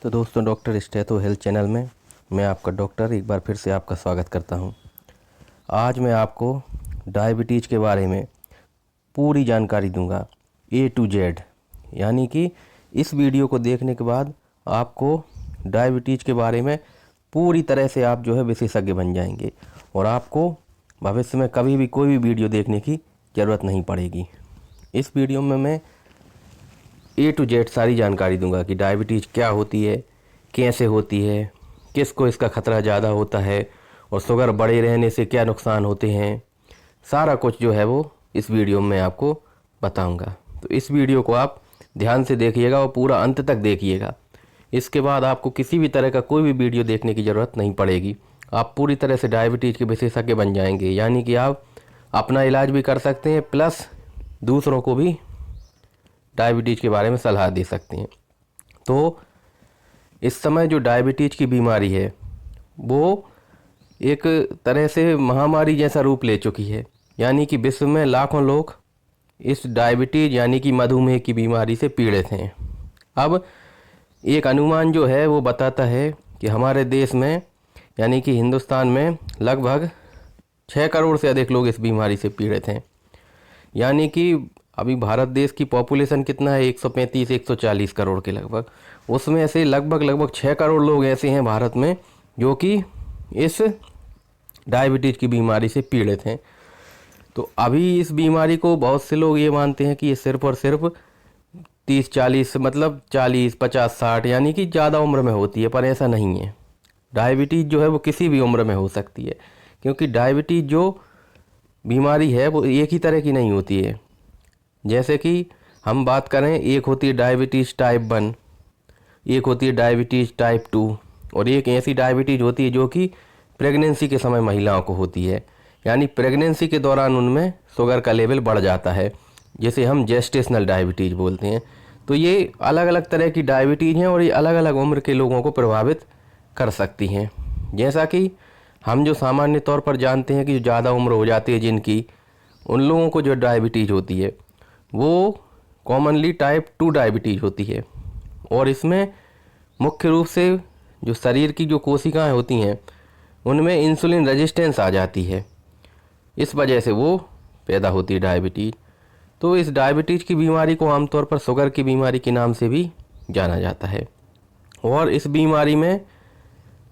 तो दोस्तों, doctor stetho health channel में मैं आपका डॉक्टर एक बार फिर से आपका स्वागत करता हूं। आज मैं आपको डायबिटीज़ के बारे में पूरी जानकारी दूंगा, A to Z। यानी कि इस वीडियो को देखने के बाद आपको डायबिटीज़ के बारे में पूरी तरह से आप जो है विशेषज्ञ बन जाएंगे और आपको भविष्य में कभी भी कोई भी वीडियो देखने की ज़रूरत नहीं पड़ेगी। इस वीडियो में मैं A to Z सारी जानकारी दूंगा कि डायबिटीज़ क्या होती है, कैसे होती है, किसको इसका ख़तरा ज़्यादा होता है और शुगर बढ़े रहने से क्या नुकसान होते हैं। सारा कुछ जो है वो इस वीडियो में आपको बताऊंगा। तो इस वीडियो को आप ध्यान से देखिएगा और पूरा अंत तक देखिएगा। इसके बाद आपको किसी भी तरह का कोई भी वीडियो देखने की ज़रूरत नहीं पड़ेगी। आप पूरी तरह से डायबिटीज़ के विशेषज्ञ बन जाएंगे। यानी कि आप अपना इलाज भी कर सकते हैं प्लस दूसरों को भी डायबिटीज़ के बारे में सलाह दे सकते हैं। तो इस समय जो डायबिटीज़ की बीमारी है वो एक तरह से महामारी जैसा रूप ले चुकी है। यानी कि विश्व में लाखों लोग इस डायबिटीज़ यानी कि मधुमेह की बीमारी से पीड़ित हैं। अब एक अनुमान जो है वो बताता है कि हमारे देश में यानी कि हिंदुस्तान में लगभग 6 करोड़ से अधिक लोग इस बीमारी से पीड़ित हैं। यानी कि अभी भारत देश की पॉपुलेशन कितना है, 135-140 करोड़ के लगभग। उसमें से लगभग 6 करोड़ लोग ऐसे हैं भारत में जो कि इस डायबिटीज़ की बीमारी से पीड़ित हैं। तो अभी इस बीमारी को बहुत से लोग ये मानते हैं कि ये सिर्फ और सिर्फ 30-40 मतलब 40-50-60 यानी कि ज़्यादा उम्र में होती है, पर ऐसा नहीं है। डायबिटीज़ जो है वो किसी भी उम्र में हो सकती है, क्योंकि डायबिटीज़ जो बीमारी है वो एक ही तरह की नहीं होती है। जैसे कि हम बात करें, एक होती है डायबिटीज़ टाइप 1, एक होती है डायबिटीज़ टाइप 2 और एक ऐसी डायबिटीज़ होती है जो कि प्रेगनेंसी के समय महिलाओं को होती है। यानी प्रेगनेंसी के दौरान उनमें शुगर का लेवल बढ़ जाता है, जिसे हम जेस्टेशनल डायबिटीज़ बोलते हैं। तो ये अलग अलग तरह की डायबिटीज़ हैं और ये अलग अलग उम्र के लोगों को प्रभावित कर सकती हैं। जैसा कि हम जो सामान्य तौर पर जानते हैं कि जो ज़्यादा उम्र हो जाती है जिनकी, उन लोगों को जो डायबिटीज़ होती है वो कॉमनली टाइप 2 डायबिटीज़ होती है। और इसमें मुख्य रूप से जो शरीर की जो कोशिकाएं होती हैं उनमें इंसुलिन रेजिस्टेंस आ जाती है। इस वजह से वो पैदा होती है डायबिटीज़। तो इस डायबिटीज़ की बीमारी को आमतौर पर शुगर की बीमारी के नाम से भी जाना जाता है। और इस बीमारी में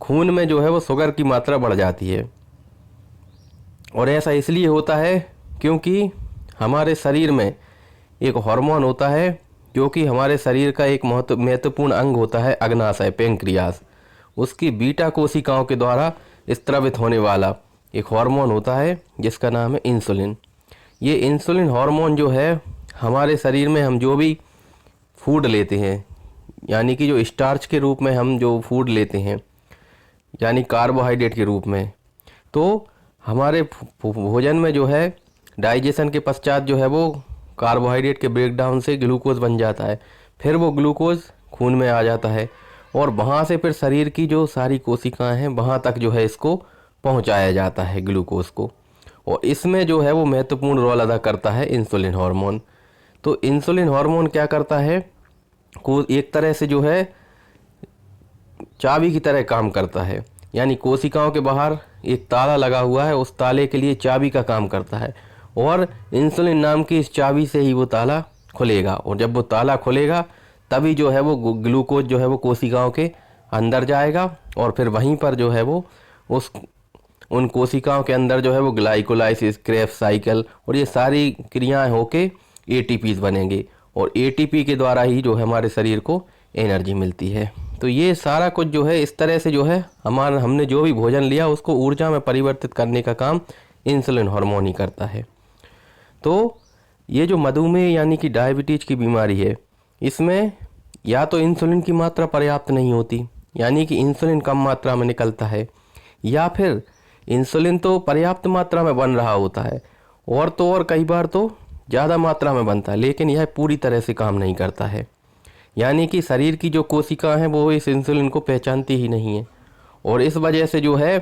खून में जो है वो शुगर की मात्रा बढ़ जाती है। और ऐसा इसलिए होता है क्योंकि हमारे शरीर में एक हार्मोन होता है जो कि हमारे शरीर का एक महत्वपूर्ण अंग होता है, अग्नाशय पैंक्रियास। उसकी बीटा कोशिकाओं के द्वारा स्रावित होने वाला एक हार्मोन होता है जिसका नाम है इंसुलिन। ये इंसुलिन हार्मोन जो है हमारे शरीर में हम जो भी फूड लेते हैं, यानी कि जो स्टार्च के रूप में हम जो फूड लेते हैं यानी कार्बोहाइड्रेट के रूप में, तो हमारे भोजन में जो है डाइजेशन के पश्चात जो है वो कार्बोहाइड्रेट के ब्रेकडाउन से ग्लूकोज बन जाता है। फिर वो ग्लूकोज खून में आ जाता है और वहाँ से फिर शरीर की जो सारी कोशिकाएं हैं वहाँ तक जो है इसको पहुँचाया जाता है ग्लूकोज को। और इसमें जो है वो महत्वपूर्ण रोल अदा करता है इंसुलिन हार्मोन। तो इंसुलिन हार्मोन क्या करता है, को एक तरह से जो है चाबी की तरह काम करता है। यानी कोशिकाओं के बाहर एक ताला लगा हुआ है, उस ताले के लिए चाबी का काम करता है और इंसुलिन नाम की इस चाबी से ही वो ताला खुलेगा। और जब वो ताला खुलेगा तभी जो है वो ग्लूकोज जो है वो कोशिकाओं के अंदर जाएगा और फिर वहीं पर जो है वो उन कोशिकाओं के अंदर जो है वो ग्लाइकोलाइसिस, क्रेब्स साइकिल और ये सारी क्रियाएं होके एटीपीज बनेंगे और एटीपी के द्वारा ही जो है हमारे शरीर को एनर्जी मिलती है। तो ये सारा कुछ जो है इस तरह से जो है हमने जो भी भोजन लिया उसको ऊर्जा में परिवर्तित करने का काम इंसुलिन हार्मोन ही करता है। तो ये जो मधुमेह यानी कि डायबिटीज़ की बीमारी है, इसमें या तो इंसुलिन की मात्रा पर्याप्त नहीं होती यानी कि इंसुलिन कम मात्रा में निकलता है, या फिर इंसुलिन तो पर्याप्त मात्रा में बन रहा होता है और तो और कई बार तो ज़्यादा मात्रा में बनता है, लेकिन यह पूरी तरह से काम नहीं करता है। यानी कि शरीर की जो कोशिका हैं वो इस इंसुलिन को पहचानती ही नहीं है और इस वजह से जो है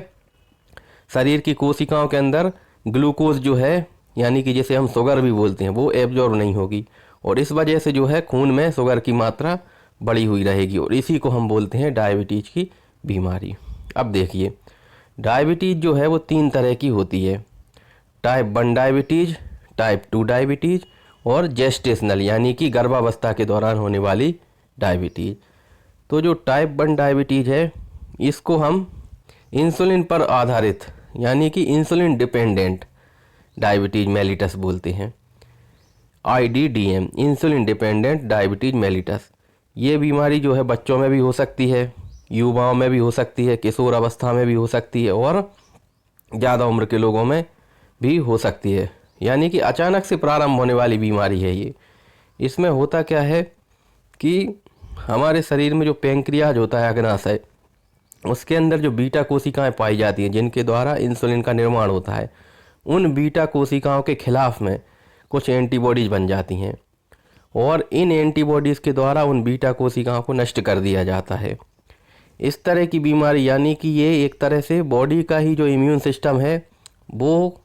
शरीर की कोशिकाओं के अंदर ग्लूकोज जो है यानी कि जिसे हम शुगर भी बोलते हैं वो एब्जॉर्ब नहीं होगी और इस वजह से जो है खून में शुगर की मात्रा बढ़ी हुई रहेगी और इसी को हम बोलते हैं डायबिटीज़ की बीमारी। अब देखिए, डायबिटीज़ जो है वो 3 तरह की होती है, टाइप 1 डायबिटीज़, टाइप 2 डायबिटीज़ और जेस्टेशनल यानी कि गर्भावस्था के दौरान होने वाली डायबिटीज़। तो जो टाइप 1 डायबिटीज़ है इसको हम इंसुलिन पर आधारित यानी कि इंसुलिन डिपेंडेंट डायबिटीज़ मेलिटस बोलते हैं, IDDM, insulin dependent diabetes mellitus. ये बीमारी जो है बच्चों में भी हो सकती है, युवाओं में भी हो सकती है, किशोर अवस्था में भी हो सकती है और ज़्यादा उम्र के लोगों में भी हो सकती है। यानी कि अचानक से प्रारंभ होने वाली बीमारी है ये। इसमें होता क्या है कि हमारे शरीर में जो पैंक्रियाज होता है, अग्नाशय, उसके अंदर जो बीटा कोशिकाएं पाई जाती हैं जिनके द्वारा इंसुलिन का निर्माण होता है, उन बीटा कोशिकाओं के खिलाफ में कुछ एंटीबॉडीज़ बन जाती हैं और इन एंटीबॉडीज़ के द्वारा उन बीटा कोशिकाओं को नष्ट कर दिया जाता है। इस तरह की बीमारी यानी कि ये एक तरह से बॉडी का ही जो इम्यून सिस्टम है वो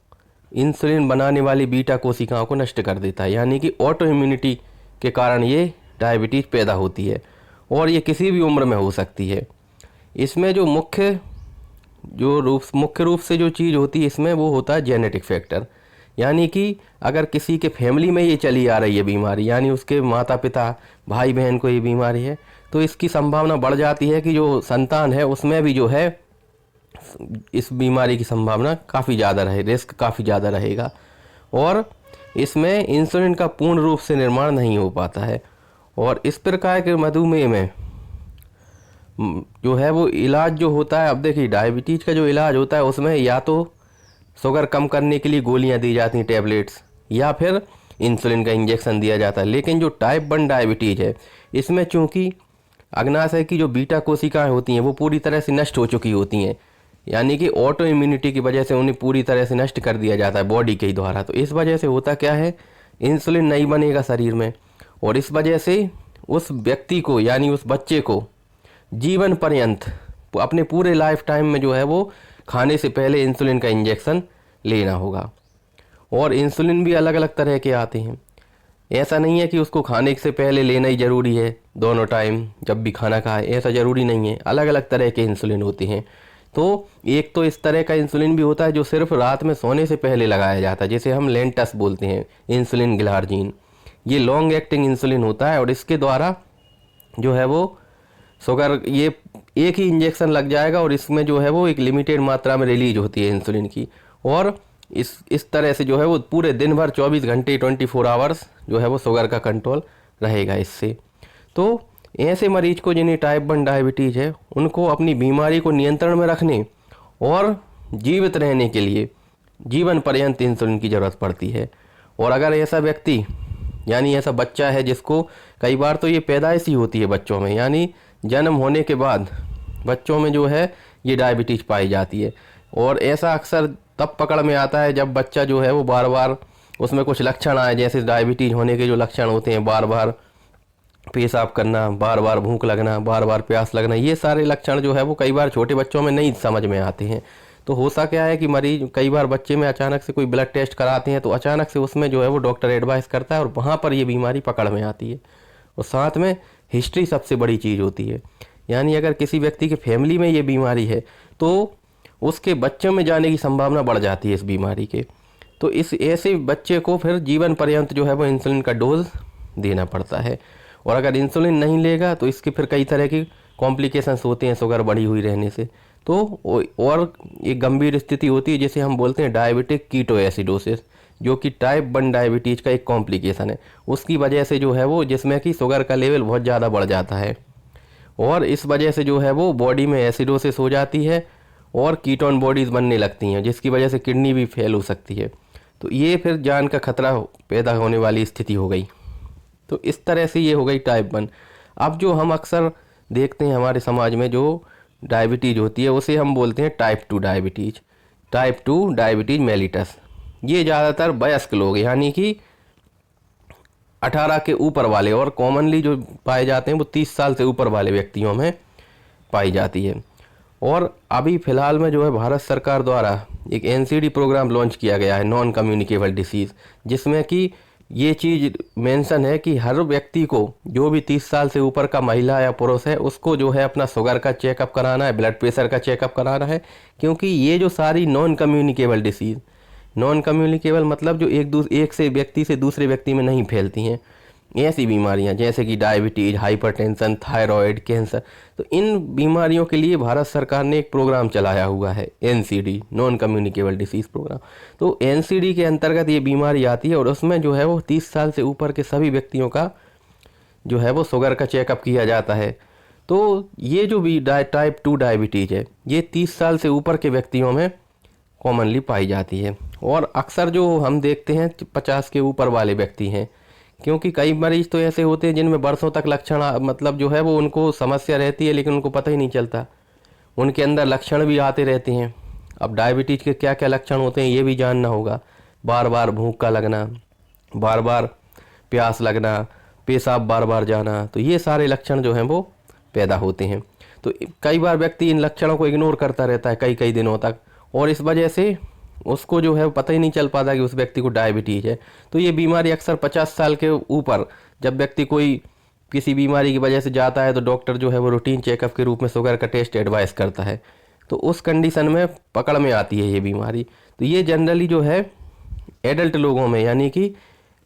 इंसुलिन बनाने वाली बीटा कोशिकाओं को नष्ट कर देता है, यानी कि ऑटो इम्यूनिटी के कारण ये डायबिटीज़ पैदा होती है और ये किसी भी उम्र में हो सकती है। इसमें जो मुख्य रूप से जो चीज़ होती है इसमें वो होता है जेनेटिक फैक्टर, यानी कि अगर किसी के फैमिली में ये चली आ रही है बीमारी, यानी उसके माता पिता भाई बहन को ये बीमारी है, तो इसकी संभावना बढ़ जाती है कि जो संतान है उसमें भी जो है इस बीमारी की संभावना काफ़ी ज़्यादा रिस्क काफ़ी ज़्यादा रहेगा और इसमें इंसुलिन का पूर्ण रूप से निर्माण नहीं हो पाता है। और इस प्रकार के मधुमेह में जो है वो इलाज जो होता है, अब देखिए डायबिटीज़ का जो इलाज होता है उसमें या तो शुगर कम करने के लिए गोलियां दी जाती हैं, टैबलेट्स, या फिर इंसुलिन का इंजेक्शन दिया जाता है। लेकिन जो टाइप 1 डायबिटीज़ है इसमें चूँकि अग्नाशय की जो बीटा कोशिकाएं होती हैं वो पूरी तरह से नष्ट हो चुकी होती हैं, यानी कि ऑटो इम्यूनिटी की वजह से उन्हें पूरी तरह से नष्ट कर दिया जाता है बॉडी के ही द्वारा। तो इस वजह से होता क्या है, इंसुलिन नहीं बनेगा शरीर में और इस वजह से उस व्यक्ति को यानी उस बच्चे को जीवन पर्यंत अपने पूरे लाइफ टाइम में जो है वो खाने से पहले इंसुलिन का इंजेक्शन लेना होगा। और इंसुलिन भी अलग अलग तरह के आते हैं, ऐसा नहीं है कि उसको खाने से पहले लेना ही ज़रूरी है, दोनों टाइम जब भी खाना खाए, ऐसा ज़रूरी नहीं है। अलग अलग तरह के इंसुलिन होते हैं। तो एक तो इस तरह का इंसुलिन भी होता है जो सिर्फ रात में सोने से पहले लगाया जाता है, जिसे हम लेंटस बोलते हैं, इंसुलिन ग्लार्जिन। ये लॉन्ग एक्टिंग इंसुलिन होता है और इसके द्वारा जो है वो शुगर, ये एक ही इंजेक्शन लग जाएगा और इसमें जो है वो एक लिमिटेड मात्रा में रिलीज होती है इंसुलिन की, और इस तरह से जो है वो पूरे दिन भर 24 घंटे 24 आवर्स जो है वो शुगर का कंट्रोल रहेगा इससे। तो ऐसे मरीज को जिन्हें टाइप 1 डायबिटीज़ है उनको अपनी बीमारी को नियंत्रण में रखने और जीवित रहने के लिए जीवन पर्यंत इंसुलिन की ज़रूरत पड़ती है। और अगर ऐसा व्यक्ति यानी ऐसा बच्चा है जिसको, कई बार तो ये पैदाइश ही होती है बच्चों में, यानी जन्म होने के बाद बच्चों में जो है ये डायबिटीज़ पाई जाती है, और ऐसा अक्सर तब पकड़ में आता है जब बच्चा जो है वो बार बार उसमें कुछ लक्षण आए, जैसे डायबिटीज़ होने के जो लक्षण होते हैं, बार बार पेशाब करना, बार बार भूख लगना, बार बार प्यास लगना, ये सारे लक्षण जो है वो कई बार छोटे बच्चों में नहीं समझ में आते हैं। तो होता क्या है कि मरीज कई बार बच्चे में अचानक से कोई ब्लड टेस्ट कराते हैं तो अचानक से उसमें जो है वो डॉक्टर एडवाइस करता है और वहाँ पर ये बीमारी पकड़ में आती है। और साथ में हिस्ट्री सबसे बड़ी चीज़ होती है, यानी अगर किसी व्यक्ति के फैमिली में ये बीमारी है तो उसके बच्चों में जाने की संभावना बढ़ जाती है इस बीमारी के। तो इस ऐसे बच्चे को फिर जीवन पर्यंत जो है वो इंसुलिन का डोज देना पड़ता है, और अगर इंसुलिन नहीं लेगा तो इसके फिर कई तरह की कॉम्प्लिकेशंस होते हैं शुगर बढ़ी हुई रहने से। तो और एक गंभीर स्थिति होती है जिसे हम बोलते हैं डायबिटिक कीटोएसिडोसिस, जो कि टाइप 1 डायबिटीज़ का एक कॉम्प्लिकेशन है। उसकी वजह से जो है वो, जिसमें कि शुगर का लेवल बहुत ज़्यादा बढ़ जाता है और इस वजह से जो है वो बॉडी में एसिडोसिस हो जाती है और कीटोन बॉडीज़ बनने लगती हैं, जिसकी वजह से किडनी भी फेल हो सकती है। तो ये फिर जान का खतरा पैदा होने वाली स्थिति हो गई। तो इस तरह से ये हो गई टाइप 1। अब जो हम अक्सर देखते हैं हमारे समाज में जो डायबिटीज़ होती है उसे हम बोलते हैं type 2 diabetes, type 2 diabetes mellitus. ये ज़्यादातर वयस्क लोग यानी कि 18 के ऊपर वाले, और कॉमनली जो पाए जाते हैं वो 30 साल से ऊपर वाले व्यक्तियों में पाई जाती है। और अभी फ़िलहाल में जो है भारत सरकार द्वारा एक NCD प्रोग्राम लॉन्च किया गया है, नॉन कम्युनिकेबल डिसीज़, जिसमें कि ये चीज़ मेंशन है कि हर व्यक्ति को, जो भी 30 साल से ऊपर का महिला या पुरुष है, उसको जो है अपना शुगर का चेकअप कराना है, ब्लड प्रेशर का चेकअप कराना है। क्योंकि ये जो सारी non communicable disease, non communicable मतलब जो एक से व्यक्ति से दूसरे व्यक्ति में नहीं फैलती हैं, ऐसी बीमारियां जैसे कि डायबिटीज़, हाइपरटेंशन, थायराइड, कैंसर, तो इन बीमारियों के लिए भारत सरकार ने एक प्रोग्राम चलाया हुआ है, NCD, non communicable disease program. तो एनसीडी के अंतर्गत ये बीमारी आती है और उसमें जो है वो 30 साल से ऊपर के सभी व्यक्तियों का जो है वो शुगर का चेकअप किया जाता है। तो ये जो भी टाइप 2 डायबिटीज़ है, ये 30 साल से ऊपर के व्यक्तियों में कॉमनली पाई जाती है। और अक्सर जो हम देखते हैं 50 के ऊपर वाले व्यक्ति हैं, क्योंकि कई मरीज तो ऐसे होते हैं जिनमें बरसों तक लक्षण मतलब जो है वो उनको समस्या रहती है लेकिन उनको पता ही नहीं चलता, उनके अंदर लक्षण भी आते रहते हैं। अब डायबिटीज़ के क्या क्या लक्षण होते हैं ये भी जानना होगा। बार बार भूख का लगना, बार बार प्यास लगना, पेशाब बार बार जाना, तो ये सारे लक्षण जो हैं वो पैदा होते हैं। तो कई बार व्यक्ति इन लक्षणों को इग्नोर करता रहता है कई कई दिनों तक, और इस वजह से उसको जो है पता ही नहीं चल पाता कि उस व्यक्ति को डायबिटीज़ है। तो ये बीमारी अक्सर 50 साल के ऊपर जब व्यक्ति कोई किसी बीमारी की वजह से जाता है तो डॉक्टर जो है वो रूटीन चेकअप के रूप में शुगर का टेस्ट एडवाइस करता है, तो उस कंडीशन में पकड़ में आती है ये बीमारी। तो ये जनरली जो है एडल्ट लोगों में, यानी कि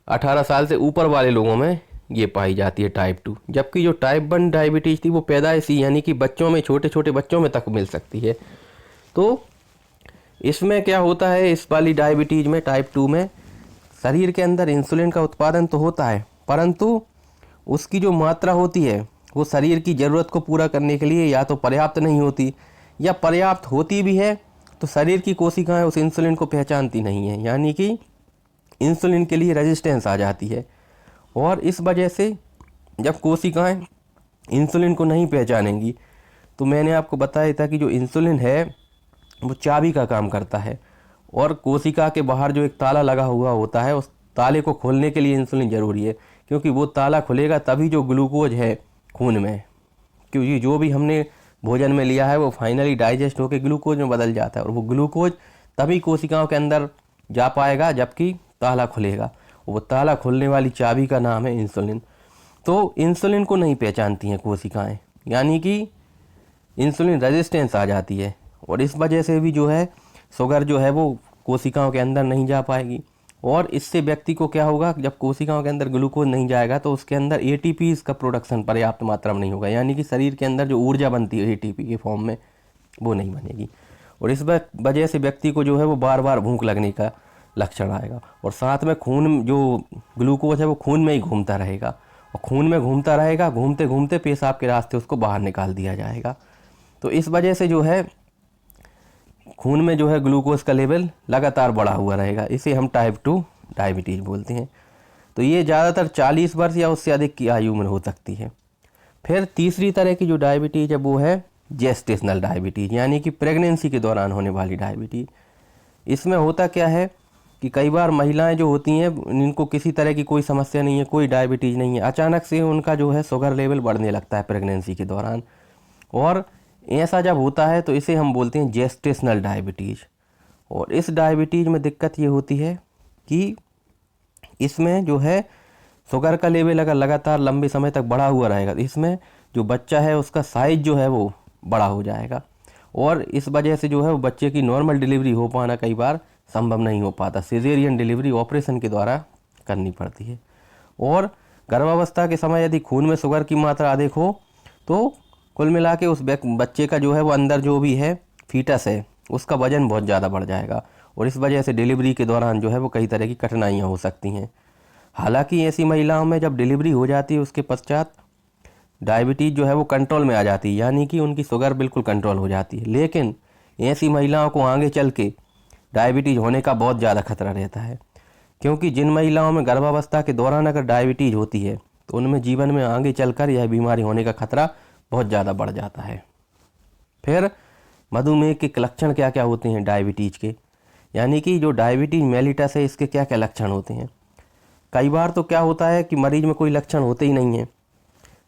18 साल से ऊपर वाले लोगों में ये पाई जाती है टाइप 2। जबकि जो टाइप 1 डायबिटीज़ थी वो पैदाइशी, यानी कि बच्चों में, छोटे छोटे बच्चों में तक मिल सकती है। तो इसमें क्या होता है, इस वाली डायबिटीज़ में, टाइप 2 में, शरीर के अंदर इंसुलिन का उत्पादन तो होता है, परंतु उसकी जो मात्रा होती है वो शरीर की ज़रूरत को पूरा करने के लिए या तो पर्याप्त नहीं होती, या पर्याप्त होती भी है तो शरीर की कोशिकाएं उस इंसुलिन को पहचानती नहीं है, यानी कि इंसुलिन के लिए रेजिस्टेंस आ जाती है। और इस वजह से जब कोशिकाएं इंसुलिन को नहीं पहचानेंगी, तो मैंने आपको बताया था कि जो इंसुलिन है वो चाबी का काम करता है, और कोशिका के बाहर जो एक ताला लगा हुआ होता है, उस ताले को खोलने के लिए इंसुलिन ज़रूरी है, क्योंकि वो ताला खुलेगा तभी जो ग्लूकोज है खून में, क्योंकि जो भी हमने भोजन में लिया है वो फाइनली डाइजेस्ट होकर ग्लूकोज में बदल जाता है, और वो ग्लूकोज तभी कोशिकाओं के अंदर जा पाएगा जबकि ताला खुलेगा। वो ताला खुलने वाली चाबी का नाम है इंसुलिन। तो इंसुलिन को नहीं पहचानती हैं कोशिकाएँ, यानी कि इंसुलिन रेजिस्टेंस आ जाती है, और इस वजह से भी जो है शुगर जो है वो कोशिकाओं के अंदर नहीं जा पाएगी। और इससे व्यक्ति को क्या होगा, जब कोशिकाओं के अंदर ग्लूकोज नहीं जाएगा तो उसके अंदर एटीपी का प्रोडक्शन पर्याप्त मात्रा में नहीं होगा, यानी कि शरीर के अंदर जो ऊर्जा बनती है एटीपी के फॉर्म में वो नहीं बनेगी, और इस वजह से व्यक्ति को जो है वो बार बार भूख लगने का लक्षण आएगा, और साथ में खून, जो ग्लूकोज है वो खून में ही घूमता रहेगा, और खून में घूमता रहेगा, घूमते घूमते पेशाब के रास्ते उसको बाहर निकाल दिया जाएगा। तो इस वजह से जो है खून में जो है ग्लूकोज का लेवल लगातार बढ़ा हुआ रहेगा, इसे हम टाइप 2 डायबिटीज़ बोलते हैं। तो ये ज़्यादातर 40 वर्ष या उससे अधिक की आयु में हो सकती है। फिर तीसरी तरह की जो डायबिटीज़ है वो है जेस्टेशनल डायबिटीज़, यानी कि प्रेगनेंसी के दौरान होने वाली डायबिटीज़। इसमें होता क्या है कि कई बार महिलाएं जो होती हैं इनको किसी तरह की कोई समस्या नहीं है, कोई डायबिटीज़ नहीं है, अचानक से उनका जो है शुगर लेवल बढ़ने लगता है प्रेगनेंसी के दौरान, और ऐसा जब होता है तो इसे हम बोलते हैं जेस्टेशनल डायबिटीज़। और इस डायबिटीज़ में दिक्कत ये होती है कि इसमें जो है शुगर का लेवल अगर लगातार लंबे समय तक बढ़ा हुआ रहेगा तो इसमें जो बच्चा है उसका साइज जो है वो बड़ा हो जाएगा, और इस वजह से जो है वो बच्चे की नॉर्मल डिलीवरी हो पाना कई बार संभव नहीं हो पाता, सिजेरियन डिलीवरी ऑपरेशन के द्वारा करनी पड़ती है। और गर्भावस्था के समय यदि खून में शुगर की मात्रा अधिक हो तो कुल मिला के उस बच्चे का जो है वो अंदर जो भी है फीटस है उसका वजन बहुत ज़्यादा बढ़ जाएगा, और इस वजह से डिलीवरी के दौरान जो है वो कई तरह की कठिनाइयाँ हो सकती हैं। हालांकि ऐसी महिलाओं में जब डिलीवरी हो जाती है उसके पश्चात डायबिटीज़ जो है वो कंट्रोल में आ जाती है, यानी कि उनकी शुगर बिल्कुल कंट्रोल हो जाती है। लेकिन ऐसी महिलाओं को आगे चल के डायबिटीज़ होने का बहुत ज़्यादा खतरा रहता है, क्योंकि जिन महिलाओं में गर्भावस्था के दौरान अगर डायबिटीज़ होती है तो उनमें जीवन में आगे चलकर यह बीमारी होने का खतरा बहुत ज़्यादा बढ़ जाता है। फिर मधुमेह के लक्षण क्या क्या होते हैं डायबिटीज़ के, यानी कि जो डायबिटीज़ मेलिटस है इसके क्या क्या लक्षण होते हैं। कई बार तो क्या होता है कि मरीज में कोई लक्षण होते ही नहीं है,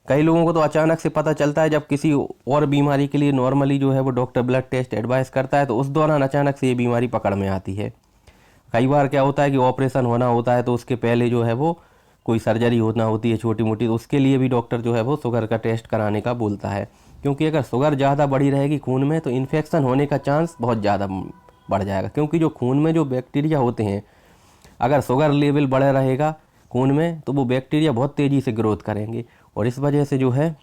कई लोगों को तो अचानक से पता चलता है जब किसी और बीमारी के लिए नॉर्मली जो है वो डॉक्टर ब्लड टेस्ट एडवाइस करता है तो उस दौरान अचानक से ये बीमारी पकड़ में आती है। कई बार क्या होता है कि ऑपरेशन होना होता है तो उसके पहले जो है वो कोई सर्जरी होना होती है छोटी मोटी, तो उसके लिए भी डॉक्टर जो है वो शुगर का टेस्ट कराने का बोलता है। क्योंकि अगर शुगर ज़्यादा बढ़ी रहेगी खून में तो इन्फेक्शन होने का चांस बहुत ज़्यादा बढ़ जाएगा। क्योंकि जो खून में जो बैक्टीरिया होते हैं, अगर शुगर लेवल बढ़ा रहेगा खून में तो वो बैक्टीरिया बहुत तेज़ी से ग्रोथ करेंगे और इस वजह से जो है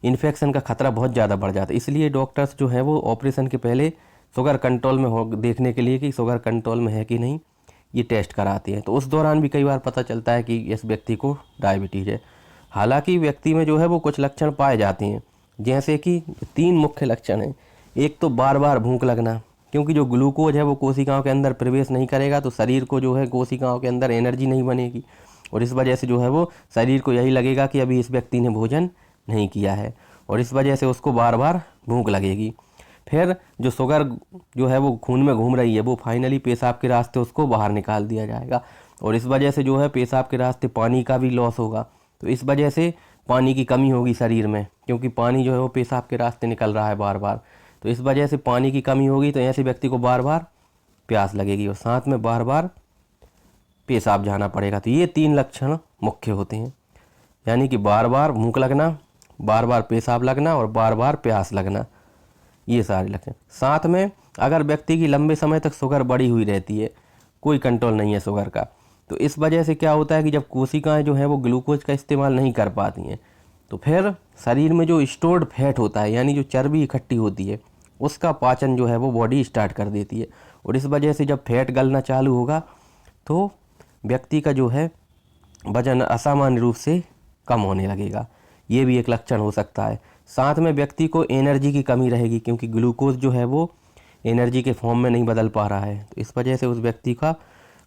इन्फेक्शन का खतरा बहुत ज़्यादा बढ़ जाता है। इसलिए डॉक्टर्स जो है वो ऑपरेशन के पहले शुगर कंट्रोल में हो देखने के लिए कि शुगर कंट्रोल में है कि नहीं, ये टेस्ट कराते हैं। तो उस दौरान भी कई बार पता चलता है कि इस व्यक्ति को डायबिटीज़ है। हालांकि व्यक्ति में जो है वो कुछ लक्षण पाए जाते हैं, जैसे कि 3 मुख्य लक्षण हैं। एक तो बार बार भूख लगना, क्योंकि जो ग्लूकोज है वो कोशिकाओं के अंदर प्रवेश नहीं करेगा तो शरीर को जो है कोशिकाओं के अंदर एनर्जी नहीं बनेगी और इस वजह से जो है वो शरीर को यही लगेगा कि अभी इस व्यक्ति ने भोजन नहीं किया है और इस वजह से उसको बार बार भूख लगेगी। फिर जो शुगर जो है वो खून में घूम रही है वो फाइनली पेशाब के रास्ते उसको बाहर निकाल दिया जाएगा और इस वजह से जो है पेशाब के रास्ते पानी का भी लॉस होगा। तो इस वजह से पानी की कमी होगी शरीर में, क्योंकि पानी जो है वो पेशाब के रास्ते निकल रहा है बार बार, तो इस वजह से पानी की कमी होगी तो ऐसे व्यक्ति को बार बार प्यास लगेगी और साथ में बार बार पेशाब जाना पड़ेगा। तो ये 3 लक्षण मुख्य होते हैं, यानी कि बार बार भूख लगना, बार बार पेशाब लगना और बार बार प्यास लगना, ये सारे लक्षण। साथ में अगर व्यक्ति की लंबे समय तक शुगर बढ़ी हुई रहती है, कोई कंट्रोल नहीं है शुगर का, तो इस वजह से क्या होता है कि जब कोशिकाएं जो है वो ग्लूकोज का इस्तेमाल नहीं कर पाती हैं तो फिर शरीर में जो स्टोर्ड फैट होता है, यानी जो चर्बी इकट्ठी होती है, उसका पाचन जो है वो बॉडी स्टार्ट कर देती है और इस वजह से जब फैट गलना चालू होगा तो व्यक्ति का जो है वजन असामान्य रूप से कम होने लगेगा। ये भी एक लक्षण हो सकता है। साथ में व्यक्ति को एनर्जी की कमी रहेगी, क्योंकि ग्लूकोज जो है वो एनर्जी के फॉर्म में नहीं बदल पा रहा है, तो इस वजह से उस व्यक्ति का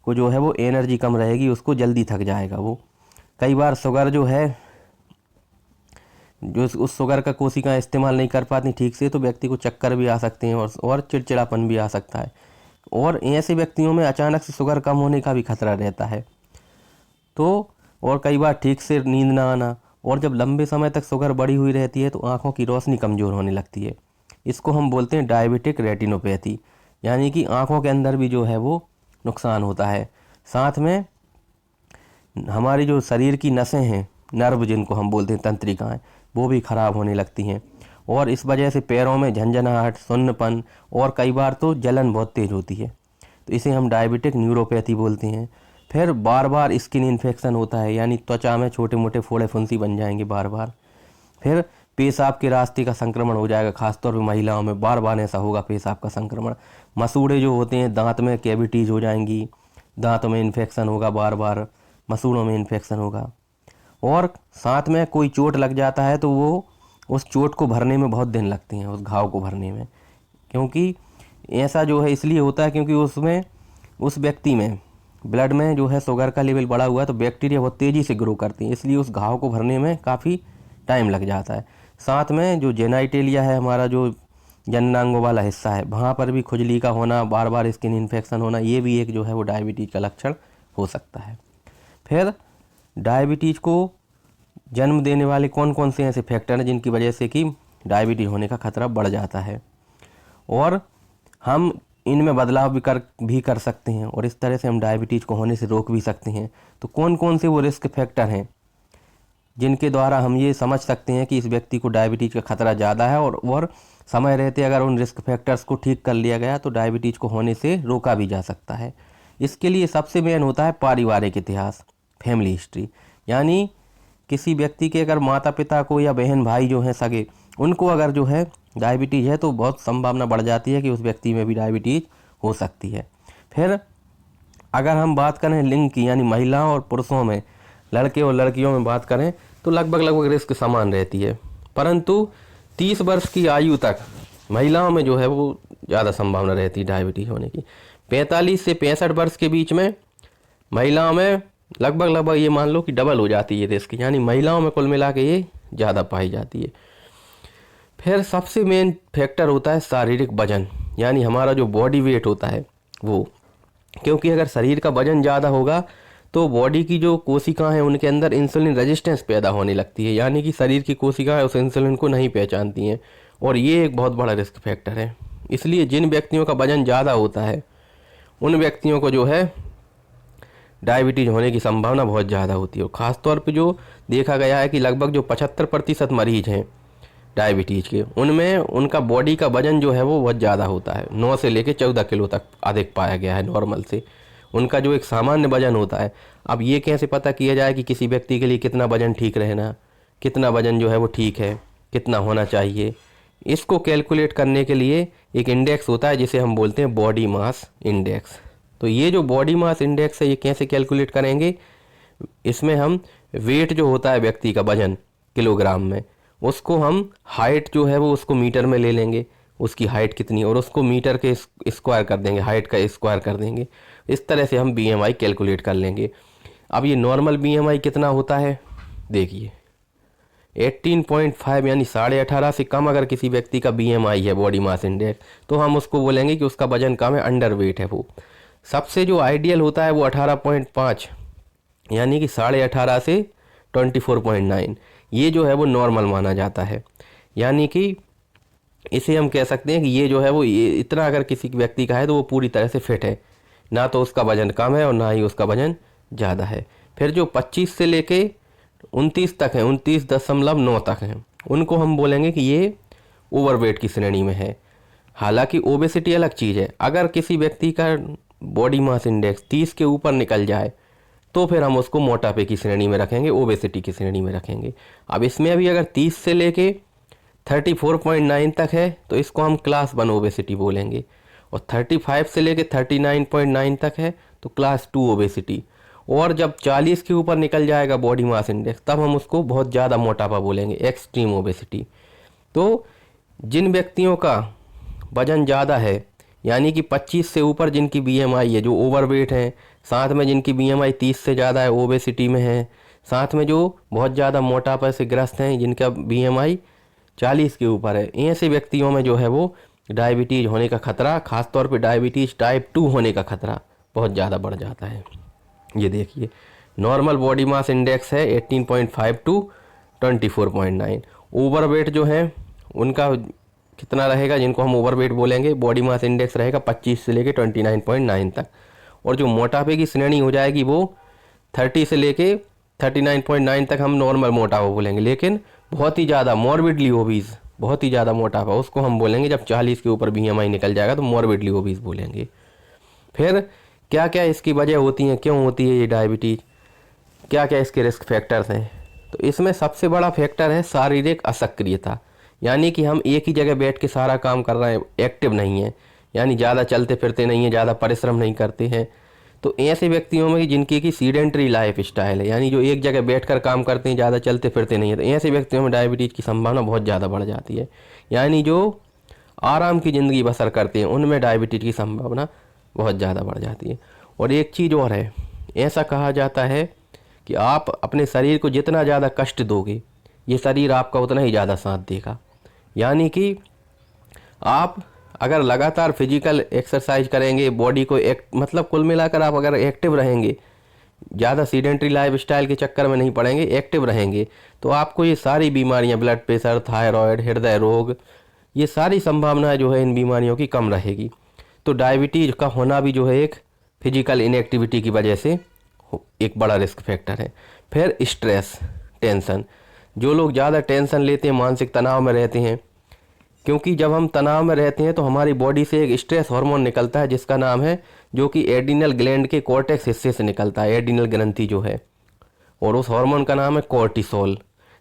को जो है वो एनर्जी कम रहेगी, उसको जल्दी थक जाएगा वो। कई बार शुगर जो है जो उस शुगर का कोशिकाएं इस्तेमाल नहीं कर पाती ठीक से तो व्यक्ति को चक्कर भी आ सकते हैं और चिड़चिड़ापन भी आ सकता है और ऐसे व्यक्तियों में अचानक से शुगर कम होने का भी खतरा रहता है। तो और कई बार ठीक से नींद ना आना और जब लंबे समय तक शुगर बढ़ी हुई रहती है तो आँखों की रोशनी कमज़ोर होने लगती है। इसको हम बोलते हैं डायबिटिक रेटिनोपैथी, यानी कि आँखों के अंदर भी जो है वो नुकसान होता है। साथ में हमारी जो शरीर की नसें हैं, नर्व जिनको हम बोलते हैं तंत्रिकाएं, वो भी ख़राब होने लगती हैं और इस वजह से पैरों में झंझनाहट, सुन्नपन और कई बार तो जलन बहुत तेज़ होती है, तो इसे हम डायबिटिक न्यूरोपैथी बोलते हैं। फिर बार बार स्किन इन्फेक्शन होता है, यानी त्वचा में छोटे मोटे फोड़े फुंसी बन जाएंगे बार बार। फिर पेशाब के रास्ते का संक्रमण हो जाएगा, खासतौर पर महिलाओं में बार बार ऐसा होगा पेशाब का संक्रमण। मसूड़े जो होते हैं, दांत में कैविटीज़ हो जाएंगी, दांतों में इन्फेक्शन होगा, बार बार मसूड़ों में इन्फेक्शन होगा। और साथ में कोई चोट लग जाता है तो वो उस चोट को भरने में बहुत दिन लगते हैं, उस घाव को भरने में, क्योंकि ऐसा जो है इसलिए होता है क्योंकि उसमें उस व्यक्ति में ब्लड में जो है शुगर का लेवल बढ़ा हुआ है तो बैक्टीरिया बहुत तेज़ी से ग्रो करती हैं, इसलिए उस घाव को भरने में काफ़ी टाइम लग जाता है। साथ में जो जेनाइटेलिया है, हमारा जो जननांगों वाला हिस्सा है, वहाँ पर भी खुजली का होना, बार बार स्किन इन्फेक्शन होना, ये भी एक जो है वो डायबिटीज़ का लक्षण हो सकता है। फिर डायबिटीज़ को जन्म देने वाले कौन कौन से ऐसे फैक्टर हैं जिनकी वजह से कि डायबिटीज़ होने का खतरा बढ़ जाता है और हम इनमें बदलाव भी कर सकते हैं और इस तरह से हम डायबिटीज़ को होने से रोक भी सकते हैं। तो कौन कौन से वो रिस्क फैक्टर हैं जिनके द्वारा हम ये समझ सकते हैं कि इस व्यक्ति को डायबिटीज़ का खतरा ज़्यादा है और समय रहते अगर उन रिस्क फैक्टर्स को ठीक कर लिया गया तो डायबिटीज़ को होने से रोका भी जा सकता है। इसके लिए सबसे मेन होता है पारिवारिक इतिहास, फैमिली हिस्ट्री, यानी किसी व्यक्ति के अगर माता पिता को या बहन भाई जो हैं सगे, उनको अगर जो है डायबिटीज़ है तो बहुत संभावना बढ़ जाती है कि उस व्यक्ति में भी डायबिटीज़ हो सकती है। फिर अगर हम बात करें लिंग की, यानी महिलाओं और पुरुषों में, लड़के और लड़कियों में बात करें तो लगभग रिस्क समान रहती है, परंतु 30 वर्ष की आयु तक महिलाओं में जो है वो ज़्यादा संभावना रहती है डायबिटीज़ होने की। 45 से 65 वर्ष के बीच में महिलाओं में लगभग ये मान लो कि डबल हो जाती है रिस्क, यानी महिलाओं में कुल मिला के ये ज़्यादा पाई जाती है। फिर सबसे मेन फैक्टर होता है शारीरिक वजन, यानी हमारा जो बॉडी वेट होता है वो, क्योंकि अगर शरीर का वजन ज़्यादा होगा तो बॉडी की जो कोशिकाएं हैं उनके अंदर इंसुलिन रेजिस्टेंस पैदा होने लगती है, यानी कि शरीर की कोशिकाएं उस इंसुलिन को नहीं पहचानती हैं और ये एक बहुत बड़ा रिस्क फैक्टर है। इसलिए जिन व्यक्तियों का वजन ज़्यादा होता है उन व्यक्तियों को जो है डायबिटीज़ होने की संभावना बहुत ज़्यादा होती है। और ख़ास तौर पे जो देखा गया है कि लगभग जो 75% मरीज हैं डायबिटीज़ के, उनमें उनका बॉडी का वजन जो है वो बहुत ज़्यादा होता है। 9 से लेकर 14 किलो तक अधिक पाया गया है नॉर्मल से, उनका जो एक सामान्य वजन होता है। अब ये कैसे पता किया जाए कि किसी व्यक्ति के लिए कितना वजन ठीक रहना, कितना वजन जो है वो ठीक है, कितना होना चाहिए? इसको कैलकुलेट करने के लिए एक इंडेक्स होता है जिसे हम बोलते हैं बॉडी मास इंडेक्स। तो ये जो बॉडी मास इंडेक्स है ये कैसे कैलकुलेट करेंगे? इसमें हम वेट जो होता है व्यक्ति का वजन किलोग्राम में, उसको हम हाइट जो है वो उसको मीटर में ले लेंगे, उसकी हाइट कितनी, और उसको मीटर के स्क्वायर कर देंगे, हाइट का स्क्वायर कर देंगे। इस तरह से हम बीएमआई कैलकुलेट कर लेंगे। अब ये नॉर्मल बीएमआई कितना होता है देखिए, 18.5 यानी 18.5 से कम अगर किसी व्यक्ति का बीएमआई है बॉडी मास इंडेक्स, तो हम उसको बोलेंगे कि उसका वजन कम है, अंडर वेट है वो। सबसे जो आइडियल होता है वो 18.5 यानी कि 18.5 से 24.9, ये जो है वो नॉर्मल माना जाता है। यानी कि इसे हम कह सकते हैं कि ये जो है वो ये इतना अगर किसी व्यक्ति का है तो वो पूरी तरह से फिट है, ना तो उसका वजन कम है और ना ही उसका वजन ज़्यादा है। फिर जो 25 से लेके 29 तक है, 29.9 तक हैं, उनको हम बोलेंगे कि ये ओवरवेट की श्रेणी में है। हालांकि ओबेसिटी अलग चीज़ है। अगर किसी व्यक्ति का बॉडी मास इंडेक्स 30 के ऊपर निकल जाए तो फिर हम उसको मोटापे की श्रेणी में रखेंगे, ओबेसिटी की श्रेणी में रखेंगे। अब इसमें अभी अगर 30 से लेके 34.9 तक है तो इसको हम क्लास 1 ओबेसिटी बोलेंगे, और 35 से लेके 39.9 तक है तो क्लास 2 ओबेसिटी। और जब 40 के ऊपर निकल जाएगा बॉडी मास इंडेक्स तब हम उसको बहुत ज़्यादा मोटापा बोलेंगे, एक्सट्रीम ओबेसिटी। तो जिन व्यक्तियों का वजन ज़्यादा है यानी कि 25 से ऊपर जिनकी बीएमआई है, जो ओवरवेट हैं, साथ में जिनकी बीएमआई 30 से ज़्यादा है, ओबेसिटी में है, साथ में जो बहुत ज़्यादा मोटापा से ग्रस्त हैं जिनका बीएमआई 40 के ऊपर है, ऐसे व्यक्तियों में जो है वो डायबिटीज़ होने का खतरा, खासतौर पे डायबिटीज़ टाइप 2 होने का खतरा बहुत ज़्यादा बढ़ जाता है। ये देखिए नॉर्मल बॉडी मास इंडेक्स है 18.5 टू 24.9। ओवरवेट जो है उनका कितना रहेगा, जिनको हम ओवरवेट बोलेंगे, बॉडी मास इंडेक्स रहेगा 25 से लेके 29.9 तक। और जो मोटापे की श्रेणी हो जाएगी वो 30 से लेके 39.9 तक हम नॉर्मल मोटापा बोलेंगे। लेकिन बहुत ही ज़्यादा मॉर्बिडली ओबीज, बहुत ही ज़्यादा मोटापा, उसको हम बोलेंगे जब 40 के ऊपर बीएमआई निकल जाएगा तो मॉर्बिडली ओबीज बोलेंगे। फिर क्या क्या इसकी वजह होती हैं, क्यों होती है ये डायबिटीज़, क्या क्या इसके रिस्क फैक्टर्स हैं? तो इसमें सबसे बड़ा फैक्टर है शारीरिक असक्रियता, यानी कि हम एक ही जगह बैठ के सारा काम कर रहे हैं, एक्टिव नहीं है, यानी ज़्यादा चलते फिरते नहीं हैं, ज़्यादा परिश्रम नहीं करते हैं। तो ऐसे व्यक्तियों में जिनकी की सीडेंटरी लाइफ स्टाइल है, यानी जो एक जगह बैठकर काम करते हैं, ज़्यादा चलते फिरते नहीं है, तो ऐसे व्यक्तियों में डायबिटीज़ की संभावना बहुत ज़्यादा बढ़ जाती है। यानी जो आराम की ज़िंदगी बसर करते हैं उनमें डायबिटीज़ की संभावना बहुत ज़्यादा बढ़ जाती है। और एक चीज़ और है, ऐसा कहा जाता है कि आप अपने शरीर को जितना ज़्यादा कष्ट दोगे ये शरीर आपका उतना ही ज़्यादा साथ देगा। यानी कि आप अगर लगातार फिजिकल एक्सरसाइज करेंगे, बॉडी को मतलब कुल मिलाकर आप अगर एक्टिव रहेंगे, ज़्यादा सीडेंट्री लाइफ स्टाइल के चक्कर में नहीं पड़ेंगे, एक्टिव रहेंगे, तो आपको ये सारी बीमारियां, ब्लड प्रेशर, थायराइड, हृदय रोग, ये सारी संभावनाएं जो है इन बीमारियों की कम रहेगी। तो डायबिटीज़ का होना भी जो है एक फिजिकल इनएक्टिविटी की वजह से एक बड़ा रिस्क फैक्टर है। फिर स्ट्रेस, टेंशन, जो लोग ज़्यादा टेंशन लेते हैं, मानसिक तनाव में रहते हैं, क्योंकि जब हम तनाव में रहते हैं तो हमारी बॉडी से एक स्ट्रेस हार्मोन निकलता है जिसका नाम है, जो कि एड्रिनल ग्लैंड के कॉर्टेक्स हिस्से से निकलता है, एड्रिनल ग्रंथि जो है, और उस हार्मोन का नाम है कॉर्टिसोल।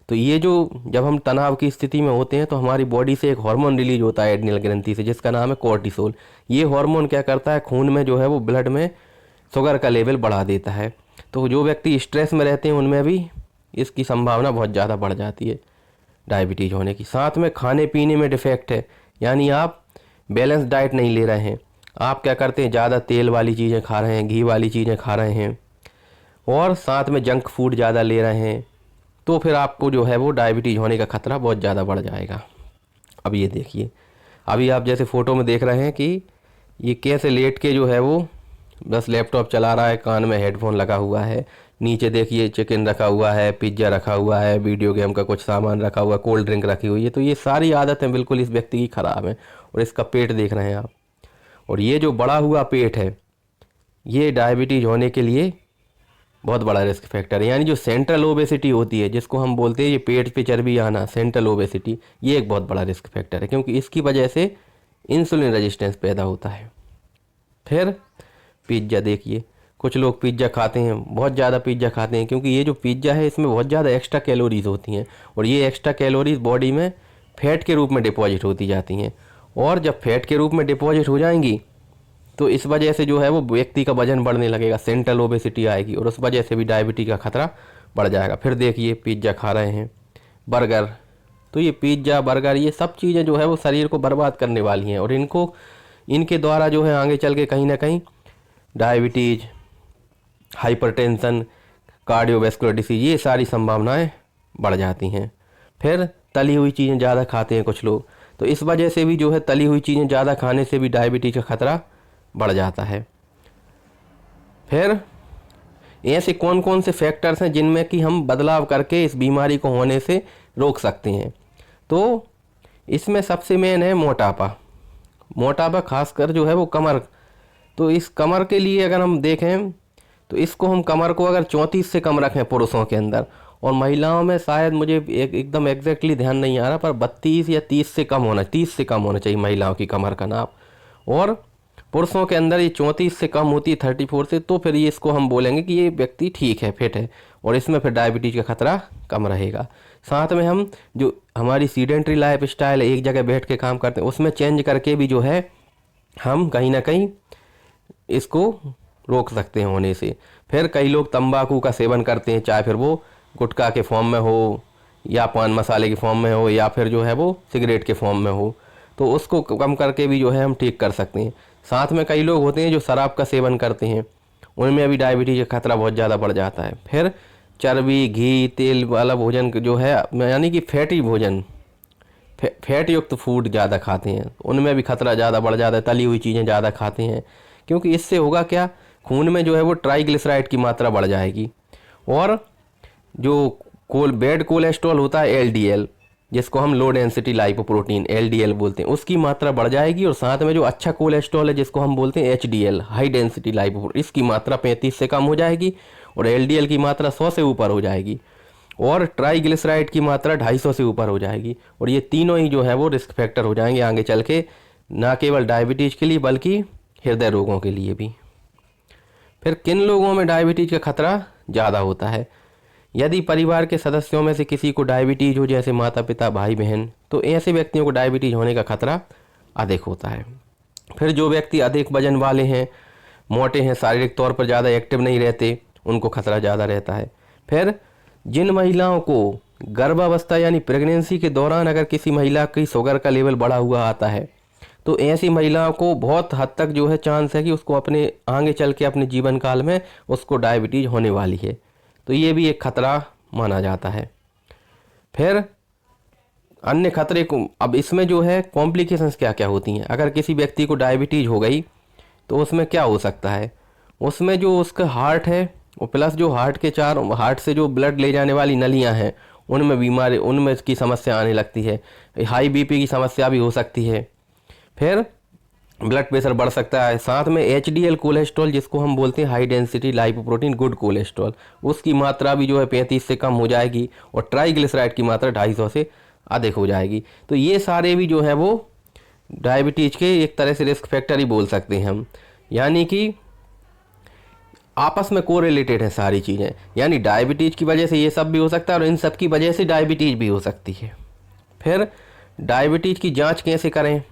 तो ये जो जब हम तनाव की स्थिति में होते हैं तो हमारी बॉडी से एक हार्मोन रिलीज होता है एड्रिनल ग्रंथि से जिसका नाम है कॉर्टिसोल। ये हार्मोन क्या करता है, खून में जो है वो ब्लड में शुगर का लेवल बढ़ा देता है। तो जो व्यक्ति स्ट्रेस में रहते हैं उनमें भी इसकी संभावना बहुत ज़्यादा बढ़ जाती है डायबिटीज़ होने की। साथ में खाने पीने में डिफेक्ट है, यानी आप बैलेंस डाइट नहीं ले रहे हैं, आप क्या करते हैं, ज़्यादा तेल वाली चीज़ें खा रहे हैं, घी वाली चीज़ें खा रहे हैं, और साथ में जंक फूड ज़्यादा ले रहे हैं, तो फिर आपको जो है वो डायबिटीज़ होने का खतरा बहुत ज़्यादा बढ़ जाएगा। अब ये देखिए, अभी आप जैसे फ़ोटो में देख रहे हैं कि ये कैसे लेट के जो है वो बस लैपटॉप चला रहा है, कान में हेडफोन लगा हुआ है, नीचे देखिए चिकन रखा हुआ है, पिज्ज़ा रखा हुआ है, वीडियो गेम का कुछ सामान रखा हुआ है, कोल्ड ड्रिंक रखी हुई है। तो ये सारी आदतें बिल्कुल इस व्यक्ति की ख़राब है। और इसका पेट देख रहे हैं आप, और ये जो बड़ा हुआ पेट है ये डायबिटीज़ होने के लिए बहुत बड़ा रिस्क फैक्टर है। यानी जो सेंट्रल ओबेसिटी होती है, जिसको हम बोलते हैं ये पेट पे चर्बी आना, सेंट्रल ओबेसिटी, ये एक बहुत बड़ा रिस्क फैक्टर है, क्योंकि इसकी वजह से इंसुलिन रेजिस्टेंस पैदा होता है। फिर पिज़्ज़ा देखिए, कुछ लोग पिज़्ज़ा खाते हैं, बहुत ज़्यादा पिज़्ज़ा खाते हैं, क्योंकि ये जो पिज़्ज़ा है इसमें बहुत ज़्यादा एक्स्ट्रा कैलोरीज होती हैं, और ये एक्स्ट्रा कैलोरीज बॉडी में फैट के रूप में डिपॉजिट होती जाती हैं, और जब फैट के रूप में डिपॉजिट हो जाएंगी तो इस वजह से जो है वो व्यक्ति का वजन बढ़ने लगेगा, सेंट्रल ओबेसिटी आएगी, और उस वजह से भी डायबिटीज़ का खतरा बढ़ जाएगा। फिर देखिए पिज़्ज़ा खा रहे हैं, बर्गर, तो ये पिज़्ज़ा बर्गर ये सब चीज़ें जो है वो शरीर को बर्बाद करने वाली हैं, और इनके द्वारा जो है आगे चल के कहीं ना कहीं डायबिटीज़, हाइपरटेंशन, कार्डियोवैस्कुलर डिसीज, ये सारी संभावनाएं बढ़ जाती हैं। फिर तली हुई चीज़ें ज़्यादा खाते हैं कुछ लोग, तो इस वजह से भी जो है तली हुई चीज़ें ज़्यादा खाने से भी डायबिटीज़ का खतरा बढ़ जाता है। फिर ऐसे कौन कौन से फैक्टर्स हैं जिनमें कि हम बदलाव करके इस बीमारी को होने से रोक सकते हैं? तो इसमें सबसे मेन है मोटापा। मोटापा खासकर जो है वो कमर, तो इस कमर के लिए अगर हम देखें तो इसको हम कमर को अगर 34 से कम रखें पुरुषों के अंदर, और महिलाओं में शायद मुझे एकदम एग्जैक्टली ध्यान नहीं आ रहा, पर 32 या 30 से कम होना, 30 से कम होना चाहिए महिलाओं की कमर का नाप, और पुरुषों के अंदर ये 34 से कम होती है, 34 से, तो फिर ये इसको हम बोलेंगे कि ये व्यक्ति ठीक है, फिट है, और इसमें फिर डायबिटीज़ का खतरा कम रहेगा। साथ में हम जो हमारी सीडेंट्री लाइफ स्टाइल है, एक जगह बैठ के काम करते हैं, उसमें चेंज करके भी जो है हम कहीं ना कहीं इसको रोक सकते हैं होने से। फिर कई लोग तंबाकू का सेवन करते हैं, चाहे फिर वो गुटखा के फॉर्म में हो, या पान मसाले के फॉर्म में हो, या फिर जो है वो सिगरेट के फॉर्म में हो, तो उसको कम करके भी जो है हम ठीक कर सकते हैं। साथ में कई लोग होते हैं जो शराब का सेवन करते हैं, उनमें भी डायबिटीज़ का खतरा बहुत ज़्यादा बढ़ जाता है। फिर चर्बी, घी, तेल वाला भोजन जो है, यानी कि फैटी भोजन, फैट युक्त फूड ज़्यादा खाते हैं, उनमें भी खतरा ज़्यादा बढ़ जाता है। तली हुई चीज़ें ज़्यादा खाते हैं, क्योंकि इससे होगा क्या, खून में जो है वो ट्राइग्लिसराइड की मात्रा बढ़ जाएगी, और जो बैड कोलेस्ट्रॉल होता है LDL, जिसको हम लो डेंसिटी लाइपोप्रोटीन LDL बोलते हैं, उसकी मात्रा बढ़ जाएगी, और साथ में जो अच्छा कोलेस्ट्रॉल है जिसको हम बोलते हैं HDL, हाई डेंसिटी लाइपोप्रोटीन, इसकी मात्रा 35 से कम हो जाएगी, और LDL की मात्रा 100 से ऊपर हो जाएगी, और ट्राइग्लिसराइड की मात्रा 250 से ऊपर हो जाएगी। और ये तीनों ही जो है वो रिस्क फैक्टर हो जाएंगे आगे चल के, ना केवल डायबिटीज़ के लिए बल्कि हृदय रोगों के लिए भी। फिर किन लोगों में डायबिटीज़ का खतरा ज़्यादा होता है? यदि परिवार के सदस्यों में से किसी को डायबिटीज़ हो, जैसे माता पिता, भाई बहन, तो ऐसे व्यक्तियों को डायबिटीज़ होने का खतरा अधिक होता है। फिर जो व्यक्ति अधिक वजन वाले हैं, मोटे हैं, शारीरिक तौर पर ज़्यादा एक्टिव नहीं रहते, उनको खतरा ज़्यादा रहता है। फिर जिन महिलाओं को गर्भावस्था यानी प्रेगनेंसी के दौरान अगर किसी महिला की शुगर का लेवल बढ़ा हुआ आता है, तो ऐसी महिलाओं को बहुत हद तक जो है चांस है कि उसको अपने आगे चल के अपने जीवन काल में उसको डायबिटीज़ होने वाली है, तो ये भी एक खतरा माना जाता है। फिर अन्य खतरे को, अब इसमें जो है कॉम्प्लिकेशंस क्या क्या होती हैं। अगर किसी व्यक्ति को डायबिटीज़ हो गई तो उसमें क्या हो सकता है, उसमें जो उसका हार्ट है, और प्लस जो हार्ट से जो ब्लड ले जाने वाली नलियां हैं, उनमें बीमारी, उनमें की समस्या आने लगती है। हाई BP की समस्या भी हो सकती है। फिर ब्लड प्रेशर बढ़ सकता है। साथ में HDL कोलेस्ट्रॉल, जिसको हम बोलते हैं high density lipoprotein good cholesterol, उसकी मात्रा भी जो है 35 से कम हो जाएगी, और ट्राइग्लिसराइड की मात्रा 250 से अधिक हो जाएगी। तो ये सारे भी जो है वो डायबिटीज़ के एक तरह से रिस्क फैक्टर ही बोल सकते हैं हम, यानी कि आपस में कोरिलेटेड है सारी चीज़ें। यानी डायबिटीज़ की वजह से ये सब भी हो सकता है, और इन सब की वजह से डायबिटीज़ भी हो सकती है। फिर डायबिटीज़ की जांच कैसे करें?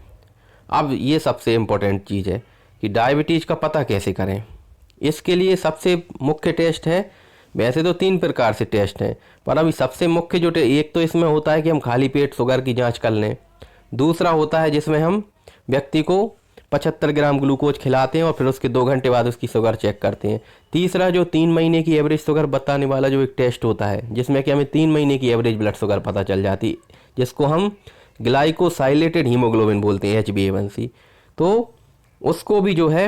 अब ये सबसे इम्पोर्टेंट चीज़ है कि डायबिटीज़ का पता कैसे करें। इसके लिए सबसे मुख्य टेस्ट है, वैसे तो 3 प्रकार से टेस्ट हैं, पर अभी सबसे मुख्य जो एक तो इसमें होता है कि हम खाली पेट शुगर की जांच कर लें। दूसरा होता है जिसमें हम व्यक्ति को 75 ग्राम ग्लूकोज खिलाते हैं और फिर उसके 2 घंटे बाद उसकी शुगर चेक करते हैं। तीसरा जो 3 महीने की एवरेज शुगर बताने वाला जो एक टेस्ट होता है, जिसमें कि हमें 3 महीने की एवरेज ब्लड शुगर पता चल जाती, जिसको हम ग्लाइकोसाइलेटेड हीमोग्लोबिन बोलते हैं, HbA1c। तो उसको भी जो है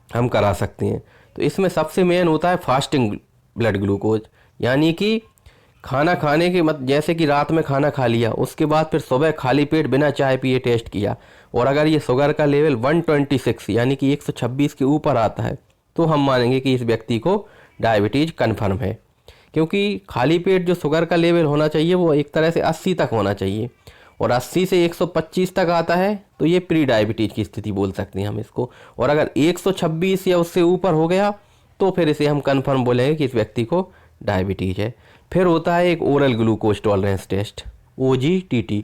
हम करा सकते हैं। तो इसमें सबसे मेन होता है फास्टिंग ब्लड ग्लूकोज, यानी कि खाना खाने के जैसे कि रात में खाना खा लिया, उसके बाद फिर सुबह खाली पेट बिना चाय पिए टेस्ट किया, और अगर ये शुगर का लेवल 126 यानी कि 126 के ऊपर आता है, तो हम मानेंगे कि इस व्यक्ति को डायबिटीज़ कन्फर्म है। क्योंकि खाली पेट जो शुगर का लेवल होना चाहिए वो एक तरह से 80 तक होना चाहिए, और 80 से 125 तक आता है तो ये प्री डायबिटीज की स्थिति बोल सकते हैं हम इसको। और अगर 126 या उससे ऊपर हो गया तो फिर इसे हम कन्फर्म बोलेंगे कि इस व्यक्ति को डायबिटीज है। फिर होता है एक oral glucose tolerance test, OGTT,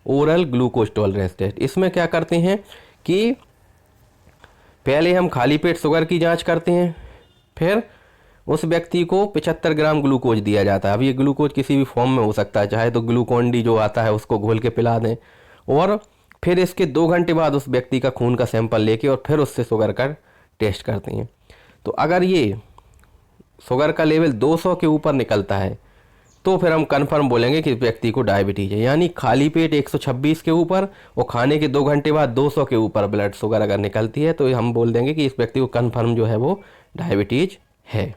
oral glucose tolerance test. इसमें क्या करते हैं कि पहले हम खाली पेट शुगर की जांच करते हैं, फिर उस व्यक्ति को 75 ग्राम ग्लूकोज दिया जाता है। अब ये ग्लूकोज किसी भी फॉर्म में हो सकता है, चाहे तो ग्लूकोन डी जो आता है उसको घोल के पिला दें, और फिर इसके 2 घंटे बाद उस व्यक्ति का खून का सैंपल लेके और फिर उससे शुगर का टेस्ट करते हैं। तो अगर ये शुगर का लेवल 200 के ऊपर निकलता है तो फिर हम कन्फर्म बोलेंगे कि इस व्यक्ति को डायबिटीज है। यानी खाली पेट 126 के ऊपर और खाने के 2 घंटे बाद 200 के ऊपर ब्लड शुगर अगर निकलती है तो हम बोल देंगे कि इस व्यक्ति को कन्फर्म जो है वो डायबिटीज है।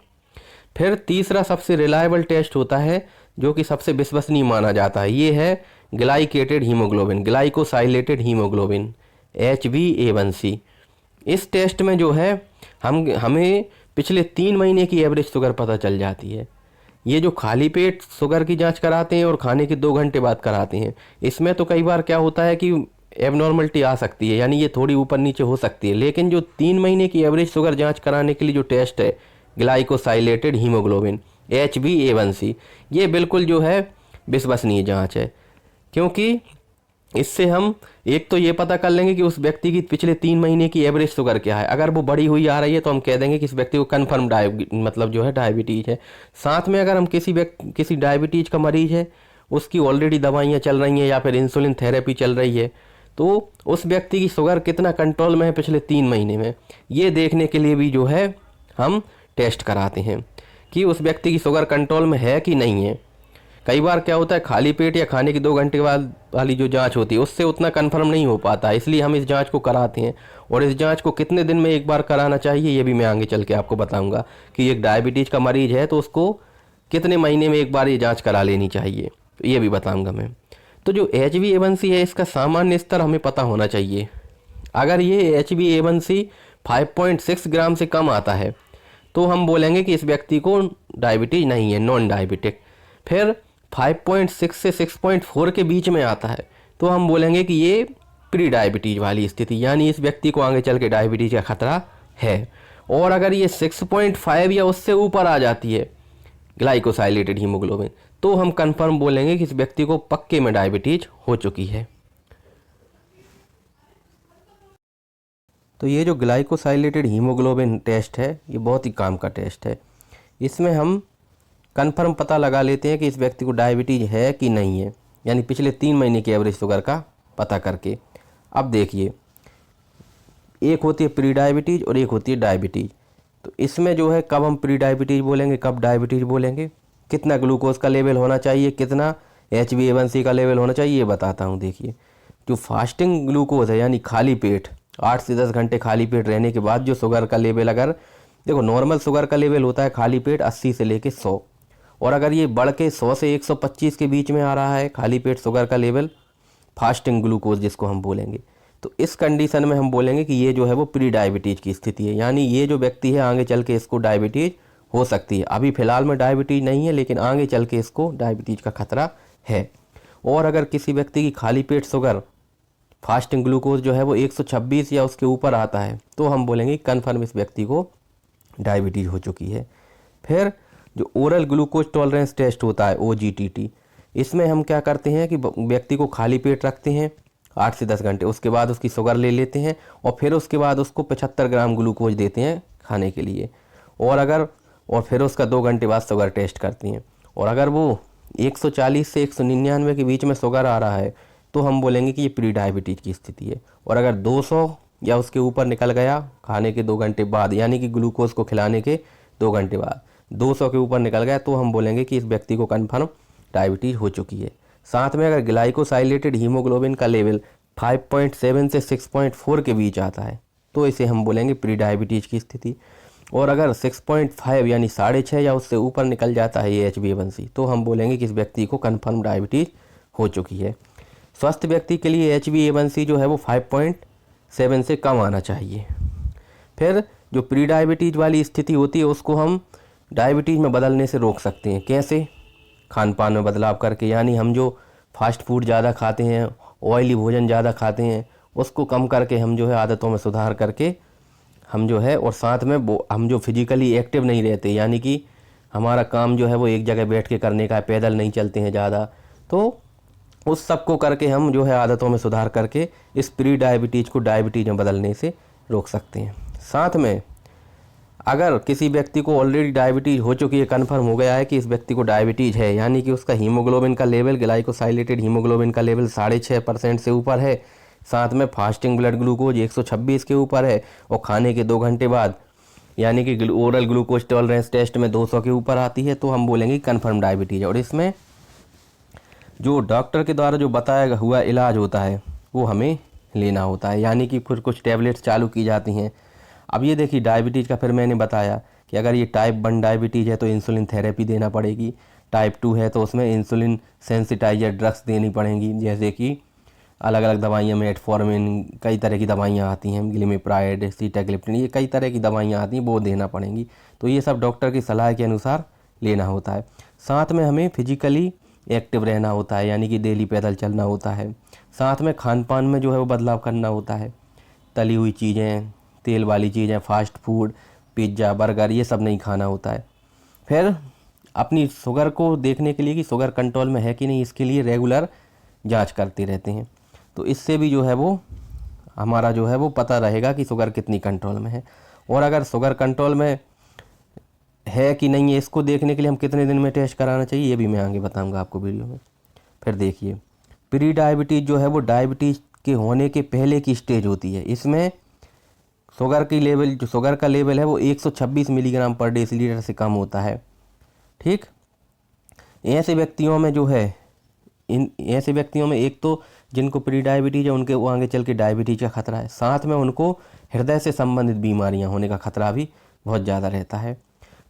फिर तीसरा सबसे रिलायबल टेस्ट होता है जो कि सबसे विश्वसनीय माना जाता है, ये है glycated haemoglobin, glycosylated haemoglobin, HbA1c। इस टेस्ट में जो है हमें पिछले 3 महीने की एवरेज शुगर पता चल जाती है। ये जो खाली पेट शुगर की जांच कराते हैं और खाने के 2 घंटे बाद कराते हैं, इसमें तो कई बार क्या होता है कि एबनॉर्मलिटी आ सकती है, यानी ये थोड़ी ऊपर नीचे हो सकती है। लेकिन जो 3 महीने की एवरेज शुगर जांच कराने के लिए जो टेस्ट है ग्लाइकोसाइलेटेड हीमोग्लोबिन, HbA1c, ये बिल्कुल जो है विश्वसनीय जांच है। क्योंकि इससे हम एक तो ये पता कर लेंगे कि उस व्यक्ति की पिछले 3 महीने की एवरेज शुगर क्या है। अगर वो बढ़ी हुई आ रही है तो हम कह देंगे कि इस व्यक्ति को कन्फर्म मतलब जो है डायबिटीज है। साथ में अगर हम किसी डायबिटीज का मरीज है, उसकी ऑलरेडी दवाइयाँ चल रही हैं या फिर इंसुलिन थेरेपी चल रही है, तो उस व्यक्ति की शुगर कितना कंट्रोल में है पिछले 3 महीने में, ये देखने के लिए भी जो है हम टेस्ट कराते हैं कि उस व्यक्ति की शुगर कंट्रोल में है कि नहीं है। कई बार क्या होता है खाली पेट या खाने के 2 घंटे बाद वाली जो जांच होती है उससे उतना कंफर्म नहीं हो पाता, इसलिए हम इस जांच को कराते हैं। और इस जांच को कितने दिन में एक बार कराना चाहिए ये भी मैं आगे चल के आपको बताऊंगा कि एक डायबिटीज़ का मरीज है तो उसको कितने महीने में एक बार ये जाँच करा लेनी चाहिए, तो ये भी बताऊँगा मैं। तो जो HbA1c है इसका सामान्य स्तर हमें पता होना चाहिए। अगर ये HbA1c 5.6 ग्राम से कम आता है तो हम बोलेंगे कि इस व्यक्ति को डायबिटीज नहीं है, नॉन डायबिटिक। फिर 5.6 से 6.4 के बीच में आता है तो हम बोलेंगे कि ये प्री डायबिटीज वाली स्थिति, यानी इस व्यक्ति को आगे चल के डायबिटीज का खतरा है। और अगर ये 6.5 या उससे ऊपर आ जाती है ग्लाइकोसाइलेटेड हीमोग्लोबिन, तो हम कंफर्म बोलेंगे कि इस व्यक्ति को पक्के में डायबिटीज हो चुकी है। तो ये जो ग्लाइकोसाइलेटेड हीमोग्लोबिन टेस्ट है ये बहुत ही काम का टेस्ट है। इसमें हम कंफर्म पता लगा लेते हैं कि इस व्यक्ति को डायबिटीज है कि नहीं है, यानी पिछले 3 महीने की एवरेज शुगर का पता करके। अब देखिए, एक होती है प्री डायबिटीज और एक होती है डायबिटीज। तो इसमें जो है कब हम प्री डायबिटीज बोलेंगे, कब डायबिटीज बोलेंगे, कितना ग्लूकोज का लेवल होना चाहिए, कितना HbA1c का लेवल होना चाहिए, ये बताता हूँ। देखिए, जो फास्टिंग ग्लूकोज है यानी खाली पेट 8 से 10 घंटे खाली पेट रहने के बाद जो शुगर का लेवल, अगर देखो नॉर्मल शुगर का लेवल होता है खाली पेट 80 से लेके 100, और अगर ये बढ़ के 100 से 125 के बीच में आ रहा है खाली पेट शुगर का लेवल, फास्टिंग ग्लूकोज जिसको हम बोलेंगे, तो इस कंडीशन में हम बोलेंगे कि ये जो है वो प्री डायबिटीज की स्थिति है, यानी ये जो व्यक्ति है आगे चल के इसको डायबिटीज हो सकती है। अभी फ़िलहाल में डायबिटीज नहीं है लेकिन आगे चल के इसको डायबिटीज का खतरा है। और अगर किसी व्यक्ति की खाली पेट शुगर फास्टिंग ग्लूकोज जो है वो 126 या उसके ऊपर आता है तो हम बोलेंगे कन्फर्म इस व्यक्ति को डायबिटीज हो चुकी है। फिर जो ओरल ग्लूकोज टॉलरेंस टेस्ट होता है OGTT, इसमें हम क्या करते हैं कि व्यक्ति को खाली पेट रखते हैं 8 से 10 घंटे, उसके बाद उसकी शुगर ले लेते हैं और फिर उसके बाद उसको 75 ग्राम ग्लूकोज देते हैं खाने के लिए, और फिर उसका 2 घंटे बाद शुगर टेस्ट करती हैं। और अगर वो 140 से 199 के बीच में शुगर आ रहा है तो हम बोलेंगे कि ये प्री डायबिटीज की स्थिति है। और अगर 200 या उसके ऊपर निकल गया खाने के 2 घंटे बाद, यानी कि ग्लूकोज को खिलाने के 2 घंटे बाद 200 के ऊपर निकल गया तो हम बोलेंगे कि इस व्यक्ति को कन्फर्म डायबिटीज हो चुकी है। साथ में अगर ग्लाइकोसाइलेटेड हीमोग्लोबिन का लेवल 5.7 से 6.4 के बीच आता है तो इसे हम बोलेंगे प्री डायबिटीज की स्थिति। और अगर 6.5 यानी 6.5 या उससे ऊपर निकल जाता है ये HbA1c तो हम बोलेंगे कि इस व्यक्ति को कन्फर्म डायबिटीज हो चुकी है। स्वस्थ व्यक्ति के लिए HbA1c जो है वो 5.7 से कम आना चाहिए। फिर जो प्री डायबिटीज़ वाली स्थिति होती है उसको हम डायबिटीज़ में बदलने से रोक सकते हैं। कैसे? खान पान में बदलाव करके, यानी हम जो फास्ट फूड ज़्यादा खाते हैं, ऑयली भोजन ज़्यादा खाते हैं, उसको कम करके हम जो है आदतों में सुधार करके हम जो है, और साथ में हम जो फिजिकली एक्टिव नहीं रहते, यानी कि हमारा काम जो है वो एक जगह बैठ के करने का है, पैदल नहीं चलते हैं ज़्यादा, तो उस सब को करके हम जो है आदतों में सुधार करके इस प्री डायबिटीज़ को डायबिटीज़ में बदलने से रोक सकते हैं। साथ में अगर किसी व्यक्ति को ऑलरेडी डायबिटीज़ हो चुकी है, कन्फर्म हो गया है कि इस व्यक्ति को डायबिटीज़ है, यानी कि उसका हीमोग्लोबिन का लेवल, ग्लाइकोसाइलेटेड हीमोग्लोबिन का लेवल 6.5% से ऊपर है, साथ में फास्टिंग ब्लड ग्लूकोज 126 के ऊपर है, और खाने के 2 घंटे बाद यानी कि ओरल ग्लूकोज टॉलरेंस टेस्ट में 200 के ऊपर आती है, तो हम बोलेंगे कन्फर्म डायबिटीज़ है। और इसमें जो डॉक्टर के द्वारा जो बताया हुआ इलाज होता है वो हमें लेना होता है, यानी कि फिर कुछ टैबलेट्स चालू की जाती हैं। अब ये देखिए डायबिटीज़ का फिर मैंने बताया कि अगर ये टाइप 1 डायबिटीज़ है तो इंसुलिन थेरेपी देना पड़ेगी, टाइप 2 है तो उसमें इंसुलिन सेंसिटाइजर ड्रग्स देनी पड़ेंगी, जैसे कि अलग अलग दवाइयाँ, मेटफॉर्मिन, कई तरह की दवाइयाँ आती हैं, ग्लिमिप्राइड, सीटाग्लिप्टिन, ये कई तरह की दवाइयाँ आती हैं, वो देना पड़ेंगी। तो ये सब डॉक्टर की सलाह के अनुसार लेना होता है। साथ में हमें फिजिकली एक्टिव रहना होता है, यानी कि डेली पैदल चलना होता है। साथ में खान पान में जो है वो बदलाव करना होता है, तली हुई चीज़ें, तेल वाली चीज़ें, फास्ट फूड, पिज़्ज़ा, बर्गर, ये सब नहीं खाना होता है। फिर अपनी शुगर को देखने के लिए कि शुगर कंट्रोल में है कि नहीं, इसके लिए रेगुलर जांच करते रहते हैं। तो इससे भी जो है वो हमारा जो है वो पता रहेगा कि शुगर कितनी कंट्रोल में है। और अगर शुगर कंट्रोल में है कि नहीं है, इसको देखने के लिए हम कितने दिन में टेस्ट कराना चाहिए, ये भी मैं आगे बताऊंगा आपको वीडियो में। फिर देखिए, प्री डायबिटीज़ जो है वो डायबिटीज़ के होने के पहले की स्टेज होती है। इसमें शुगर की लेवल, जो शुगर का लेवल है वो 126 मिलीग्राम पर डेसीलीटर से कम होता है। ठीक, ऐसे व्यक्तियों में जो है, ऐसे व्यक्तियों में एक तो जिनको प्री डायबिटीज़ है उनके वो आगे चल के डायबिटीज़ का खतरा है, साथ में उनको हृदय से संबंधित बीमारियां होने का खतरा भी बहुत ज़्यादा रहता है।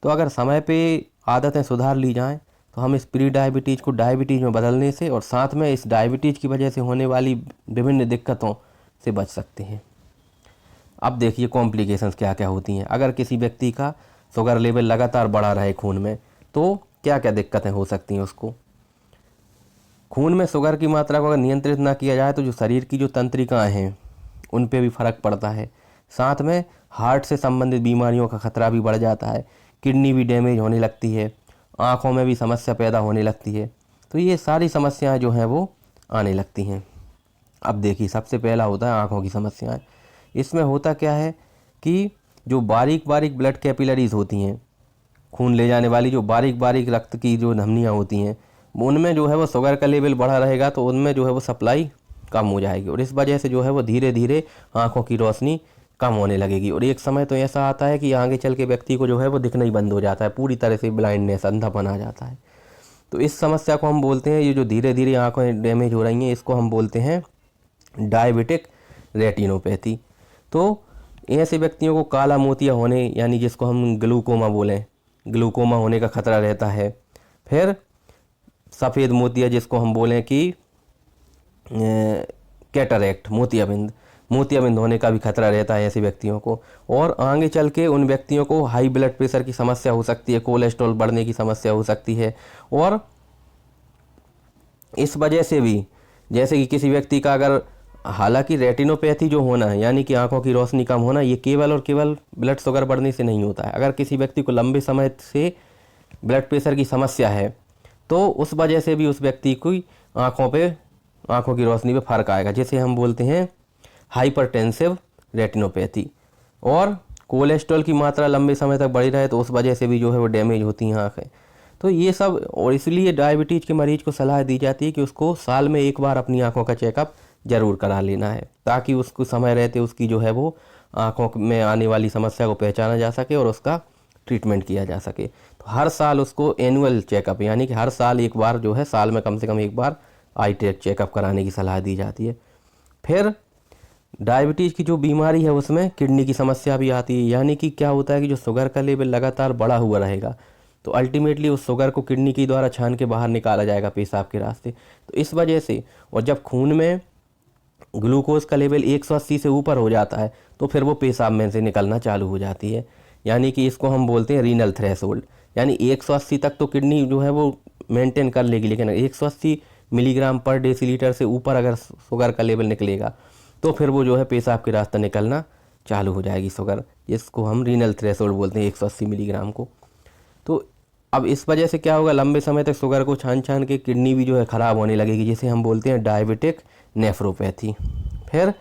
तो अगर समय पे आदतें सुधार ली जाएं तो हम इस प्री डायबिटीज़ को डायबिटीज़ में बदलने से, और साथ में इस डायबिटीज़ की वजह से होने वाली विभिन्न दिक्कतों से बच सकते हैं। अब देखिए कॉम्प्लिकेशंस क्या क्या होती हैं। अगर किसी व्यक्ति का शुगर लेवल लगातार बढ़ा रहे खून में, तो क्या क्या दिक्कतें हो सकती हैं उसको। खून में शुगर की मात्रा को अगर नियंत्रित ना किया जाए तो जो शरीर की जो तंत्रिकाएं हैं उन पे भी फर्क पड़ता है। साथ में हार्ट से संबंधित बीमारियों का खतरा भी बढ़ जाता है, किडनी भी डैमेज होने लगती है, आँखों में भी समस्या पैदा होने लगती है। तो ये सारी समस्याएं जो हैं वो आने लगती हैं। अब देखिए, सबसे पहला होता है आँखों की समस्याएं। इसमें होता क्या है कि जो बारीक बारीक ब्लड कैपिलरीज होती हैं, खून ले जाने वाली जो बारीक बारीक रक्त की जो धमनियाँ होती हैं, उनमें जो है वो शुगर का लेवल बढ़ा रहेगा तो उनमें जो है वो सप्लाई कम हो जाएगी, और इस वजह से जो है वो धीरे धीरे आँखों की रोशनी कम होने लगेगी। और एक समय तो ऐसा आता है कि आगे चल के व्यक्ति को जो है वो दिखना ही बंद हो जाता है, पूरी तरह से ब्लाइंडनेस, अंधापन आ जाता है। तो इस समस्या को हम बोलते हैं, ये जो धीरे धीरे आँखें डैमेज हो रही हैं, इसको हम बोलते हैं डायबिटिक रेटिनोपैथी। तो ऐसे व्यक्तियों को काला मोतिया होने, यानी जिसको हम ग्लूकोमा बोलें, ग्लूकोमा होने का खतरा रहता है। फिर सफ़ेद मोतिया, जिसको हम बोलें कि कैटरैक्ट, मोतियाबिंद होने का भी खतरा रहता है ऐसे व्यक्तियों को। और आगे चल के उन व्यक्तियों को हाई ब्लड प्रेशर की समस्या हो सकती है, कोलेस्ट्रॉल बढ़ने की समस्या हो सकती है। और इस वजह से भी, जैसे कि किसी व्यक्ति का अगर, हालांकि रेटिनोपैथी जो होना है यानी कि आंखों की रोशनी कम होना, ये केवल और केवल ब्लड शुगर बढ़ने से नहीं होता है। अगर किसी व्यक्ति को लंबे समय से ब्लड प्रेशर की समस्या है तो उस वजह से भी उस व्यक्ति की आंखों की रोशनी पे फर्क आएगा, जिसे हम बोलते हैं हाइपरटेंसिव रेटिनोपैथी। और कोलेस्ट्रॉल की मात्रा लंबे समय तक बढ़ी रहे तो उस वजह से भी जो है वो डैमेज होती हैं आँखें। तो ये सब, और इसलिए डायबिटीज़ के मरीज को सलाह दी जाती है कि उसको साल में एक बार अपनी आँखों का चेकअप ज़रूर करा लेना है, ताकि उसको समय रहते उसकी जो है वो आँखों में आने वाली समस्या को पहचाना जा सके और उसका ट्रीटमेंट किया जा सके। तो हर साल उसको एनुअल चेकअप, यानी कि हर साल एक बार जो है, साल में कम से कम एक बार आई चेकअप कराने की सलाह दी जाती है। फिर डायबिटीज़ की जो बीमारी है उसमें किडनी की समस्या भी आती है, यानी कि क्या होता है कि जो शुगर का लेवल लगातार बढ़ा हुआ रहेगा तो अल्टीमेटली उस शुगर को किडनी के द्वारा छान के बाहर निकाला जाएगा पेशाब के रास्ते। तो इस वजह से, और जब खून में ग्लूकोज का लेवल 180 से ऊपर हो जाता है तो फिर वो पेशाब में से निकलना चालू हो जाती है, यानी कि इसको हम बोलते हैं रीनल थ्रेशोल्ड। यानी 180 तक तो किडनी जो है वो मेंटेन कर लेगी, लेकिन 180 मिलीग्राम पर डेसीलीटर से ऊपर अगर शुगर का लेवल निकलेगा तो फिर वो जो है पेशाब के रास्ते निकलना चालू हो जाएगी शुगर, जिसको हम रीनल थ्रेशोल्ड बोलते हैं 180 मिलीग्राम को। तो अब इस वजह से क्या होगा, लंबे समय तक शुगर को छान छान के किडनी भी जो है ख़राब होने लगेगी, जिसे हम बोलते हैं डायबिटिक नेफ्रोपैथी। फिर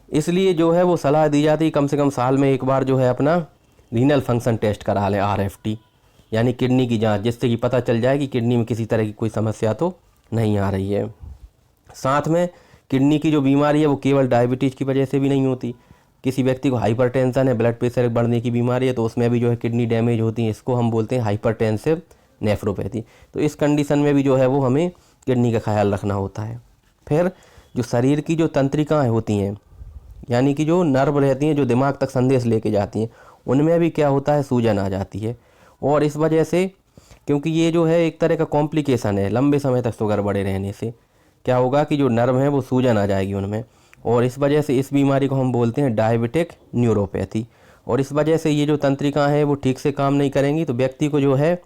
इसलिए जो है वो सलाह दी जाती है कम से कम साल में एक बार जो है अपना रीनल फंक्शन टेस्ट करा लें, RFT, यानी किडनी की जांच, जिससे कि पता चल जाए कि किडनी में किसी तरह की कोई समस्या तो नहीं आ रही है। साथ में किडनी की जो बीमारी है वो केवल डायबिटीज़ की वजह से भी नहीं होती। किसी व्यक्ति को हाइपरटेंशन है, ब्लड प्रेशर बढ़ने की बीमारी है, तो उसमें भी जो है किडनी डैमेज होती है, इसको हम बोलते हैं हाइपरटेंसिव नेफ्रोपैथी। तो इस कंडीशन में भी जो है वो हमें किडनी का ख्याल रखना होता है। फिर जो शरीर की जो तंत्रिकाएँ होती हैं, यानी कि जो नर्व रहती हैं जो दिमाग तक संदेश लेके जाती हैं, उनमें भी क्या होता है, सूजन आ जाती है। और इस वजह से, क्योंकि ये जो है एक तरह का कॉम्प्लिकेशन है, लंबे समय तक शुगर बढ़े रहने से क्या होगा कि जो नर्व हैं वो सूजन आ जाएगी उनमें, और इस वजह से इस बीमारी को हम बोलते हैं डायबिटिक न्यूरोपैथी। और इस वजह से ये जो तंत्रिका हैं वो ठीक से काम नहीं करेंगी, तो व्यक्ति को जो है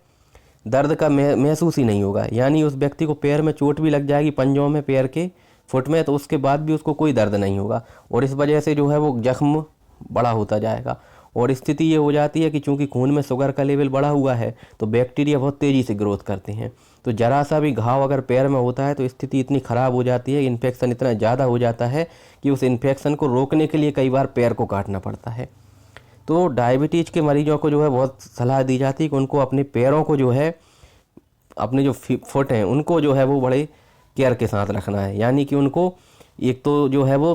दर्द का महसूस ही नहीं होगा। यानी उस व्यक्ति को पैर में चोट भी लग जाएगी, पंजों में, पैर के फुट में, तो उसके बाद भी उसको कोई दर्द नहीं होगा, और इस वजह से जो है वो जख्म बड़ा होता जाएगा। और स्थिति ये हो जाती है कि चूंकि खून में शुगर का लेवल बढ़ा हुआ है तो बैक्टीरिया बहुत तेज़ी से ग्रोथ करते हैं, तो ज़रा सा भी घाव अगर पैर में होता है तो स्थिति इतनी ख़राब हो जाती है, इन्फेक्शन इतना ज़्यादा हो जाता है कि उस इन्फेक्शन को रोकने के लिए कई बार पैर को काटना पड़ता है। तो डायबिटीज़ के मरीजों को जो है बहुत सलाह दी जाती है कि उनको अपने पैरों को जो है, अपने जो फुट हैं उनको जो है वो बड़े केयर के साथ रखना है। यानी कि उनको एक तो जो है वो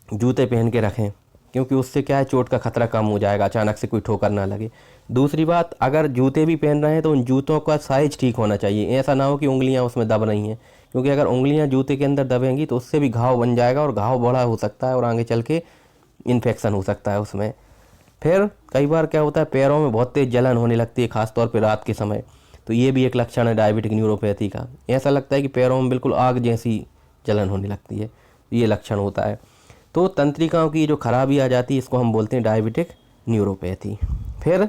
जूते पहन के रखें, क्योंकि उससे क्या है, चोट का खतरा कम हो जाएगा, अचानक से कोई ठोकर ना लगे। दूसरी बात, अगर जूते भी पहन रहे हैं तो उन जूतों का साइज ठीक होना चाहिए, ऐसा ना हो कि उंगलियां उसमें दब रही हैं, क्योंकि अगर उंगलियां जूते के अंदर दबेंगी तो उससे भी घाव बन जाएगा, और घाव बड़ा हो सकता है और आगे चल के इन्फेक्शन हो सकता है उसमें। फिर कई बार क्या होता है, पैरों में बहुत तेज़ जलन होने लगती है, खासतौर पर रात के समय, तो ये भी एक लक्षण है डायबिटिक न्यूरोपैथी का। ऐसा लगता है कि पैरों में बिल्कुल आग जैसी जलन होने लगती है, ये लक्षण होता है। तो तंत्रिकाओं की जो खराबी आ जाती है, इसको हम बोलते हैं डायबिटिक न्यूरोपैथी। फिर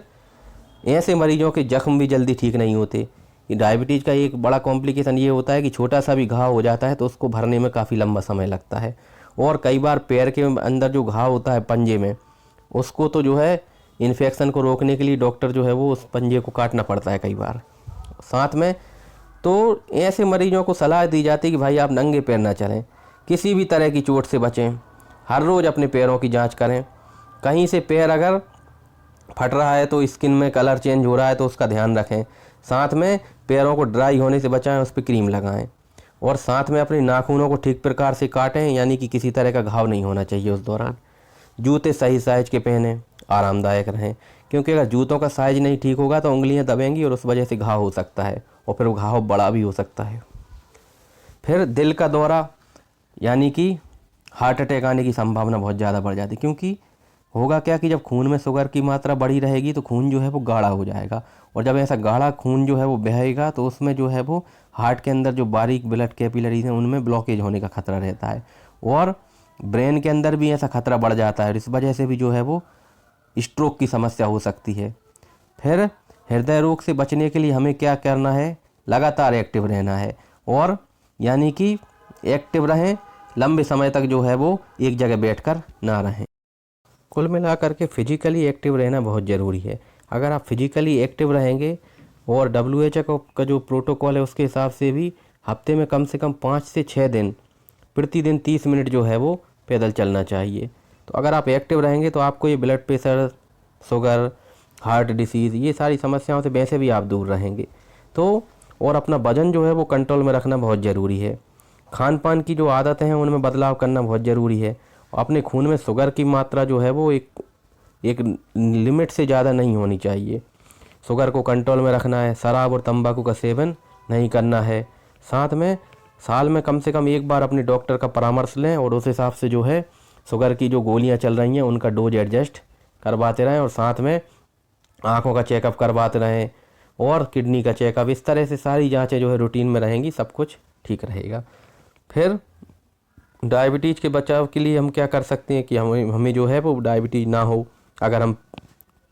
ऐसे मरीजों के जख्म भी जल्दी ठीक नहीं होते। डायबिटीज़ का एक बड़ा कॉम्प्लिकेशन ये होता है कि छोटा सा भी घाव हो जाता है तो उसको भरने में काफ़ी लंबा समय लगता है, और कई बार पैर के अंदर जो घाव होता है पंजे में, उसको तो जो है इन्फेक्शन को रोकने के लिए डॉक्टर जो है वो उस पंजे को काटना पड़ता है कई बार साथ में। तो ऐसे मरीजों को सलाह दी जाती है कि भाई आप नंगे पैर ना चलें, किसी भी तरह की चोट से बचें, हर रोज़ अपने पैरों की जांच करें। कहीं से पैर अगर फट रहा है तो स्किन में कलर चेंज हो रहा है तो उसका ध्यान रखें। साथ में पैरों को ड्राई होने से बचाएं, उस पर क्रीम लगाएं, और साथ में अपने नाखूनों को ठीक प्रकार से काटें, यानी कि किसी तरह का घाव नहीं होना चाहिए उस दौरान। जूते सही साइज के पहनें, आरामदायक रहें, क्योंकि अगर जूतों का साइज नहीं ठीक होगा तो उंगलियां दबेंगी और उस वजह से घाव हो सकता है, और फिर वो घाव बड़ा भी हो सकता है। फिर दिल का दौरा यानी कि हार्ट अटैक आने की संभावना बहुत ज़्यादा बढ़ जाती है, क्योंकि होगा क्या कि जब खून में शुगर की मात्रा बढ़ी रहेगी तो खून जो है वो गाढ़ा हो जाएगा, और जब ऐसा गाढ़ा खून जो है वो बहेगा तो उसमें जो है वो हार्ट के अंदर जो बारीक ब्लड कैपिलरीज हैं उनमें ब्लॉकेज होने का खतरा रहता है, और ब्रेन के अंदर भी ऐसा खतरा बढ़ जाता है, इस वजह से भी जो है वो स्ट्रोक की समस्या हो सकती है। फिर हृदय रोग से बचने के लिए हमें क्या करना है, लगातार एक्टिव रहना है, और यानी कि एक्टिव रहें, लंबे समय तक जो है वो एक जगह बैठकर ना रहें। कुल मिलाकर के फिजिकली एक्टिव रहना बहुत ज़रूरी है। अगर आप फिजिकली एक्टिव रहेंगे, और WHO का जो प्रोटोकॉल है उसके हिसाब से भी हफ्ते में कम से कम 5 से 6 दिन प्रतिदिन 30 मिनट जो है वो पैदल चलना चाहिए। तो अगर आप एक्टिव रहेंगे तो आपको ये blood pressure, sugar, heart disease, ये सारी समस्याओं से वैसे भी आप दूर रहेंगे। तो और अपना वजन जो है वो कंट्रोल में रखना बहुत ज़रूरी है। खान पान की जो आदतें हैं उनमें बदलाव करना बहुत ज़रूरी है। अपने खून में शुगर की मात्रा जो है वो एक लिमिट से ज़्यादा नहीं होनी चाहिए। शुगर को कंट्रोल में रखना है। शराब और तंबाकू का सेवन नहीं करना है। साथ में साल में कम से कम एक बार अपने डॉक्टर का परामर्श लें, और उस हिसाब से जो है शुगर की जो गोलियां चल रही हैं उनका डोज एडजस्ट करवाते रहें, और साथ में आँखों का चेकअप करवाते रहें, और किडनी का चेकअप। इस तरह से सारी जाँचें जो है रूटीन में रहेंगी, सब कुछ ठीक रहेगा। फिर डायबिटीज़ के बचाव के लिए हम क्या कर सकते हैं कि हमें हमें जो है वो डायबिटीज़ ना हो। अगर हम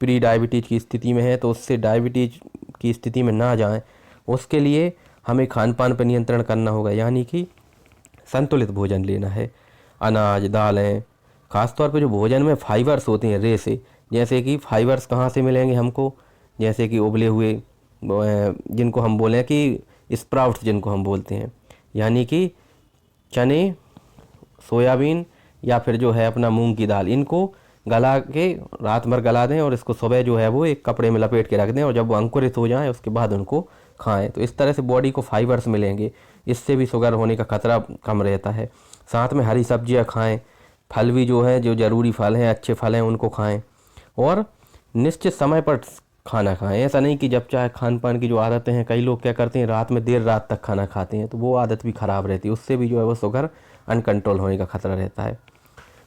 प्री डायबिटीज़ की स्थिति में है तो उससे डायबिटीज़ की स्थिति में ना जाएं, उसके लिए हमें खान पान पर नियंत्रण करना होगा, यानी कि संतुलित भोजन लेना है। अनाज, दालें, खासतौर पे जो भोजन में फाइबर्स होते हैं रे से, जैसे कि फाइबर्स कहाँ से मिलेंगे हमको, जैसे कि उबले हुए जिनको हम बोलें कि स्प्राउट्स जिनको हम बोलते हैं, यानी कि चने, सोयाबीन या फिर जो है अपना मूंग की दाल, इनको गला के रात भर गला दें और इसको सुबह जो है वो एक कपड़े में लपेट के रख दें और जब वो अंकुरित हो जाएं उसके बाद उनको खाएं। तो इस तरह से बॉडी को फाइबर्स मिलेंगे, इससे भी शुगर होने का खतरा कम रहता है। साथ में हरी सब्जियां खाएं, फल भी जो है जो ज़रूरी फल हैं, अच्छे फल हैं, उनको खाएं और निश्चित समय पर खाना खाएं। ऐसा नहीं कि जब चाहे खान पान की जो आदतें हैं, कई लोग क्या करते हैं रात में देर रात तक खाना खाते हैं, तो वो आदत भी ख़राब रहती है, उससे भी जो है वो शुगर अनकंट्रोल होने का खतरा रहता है।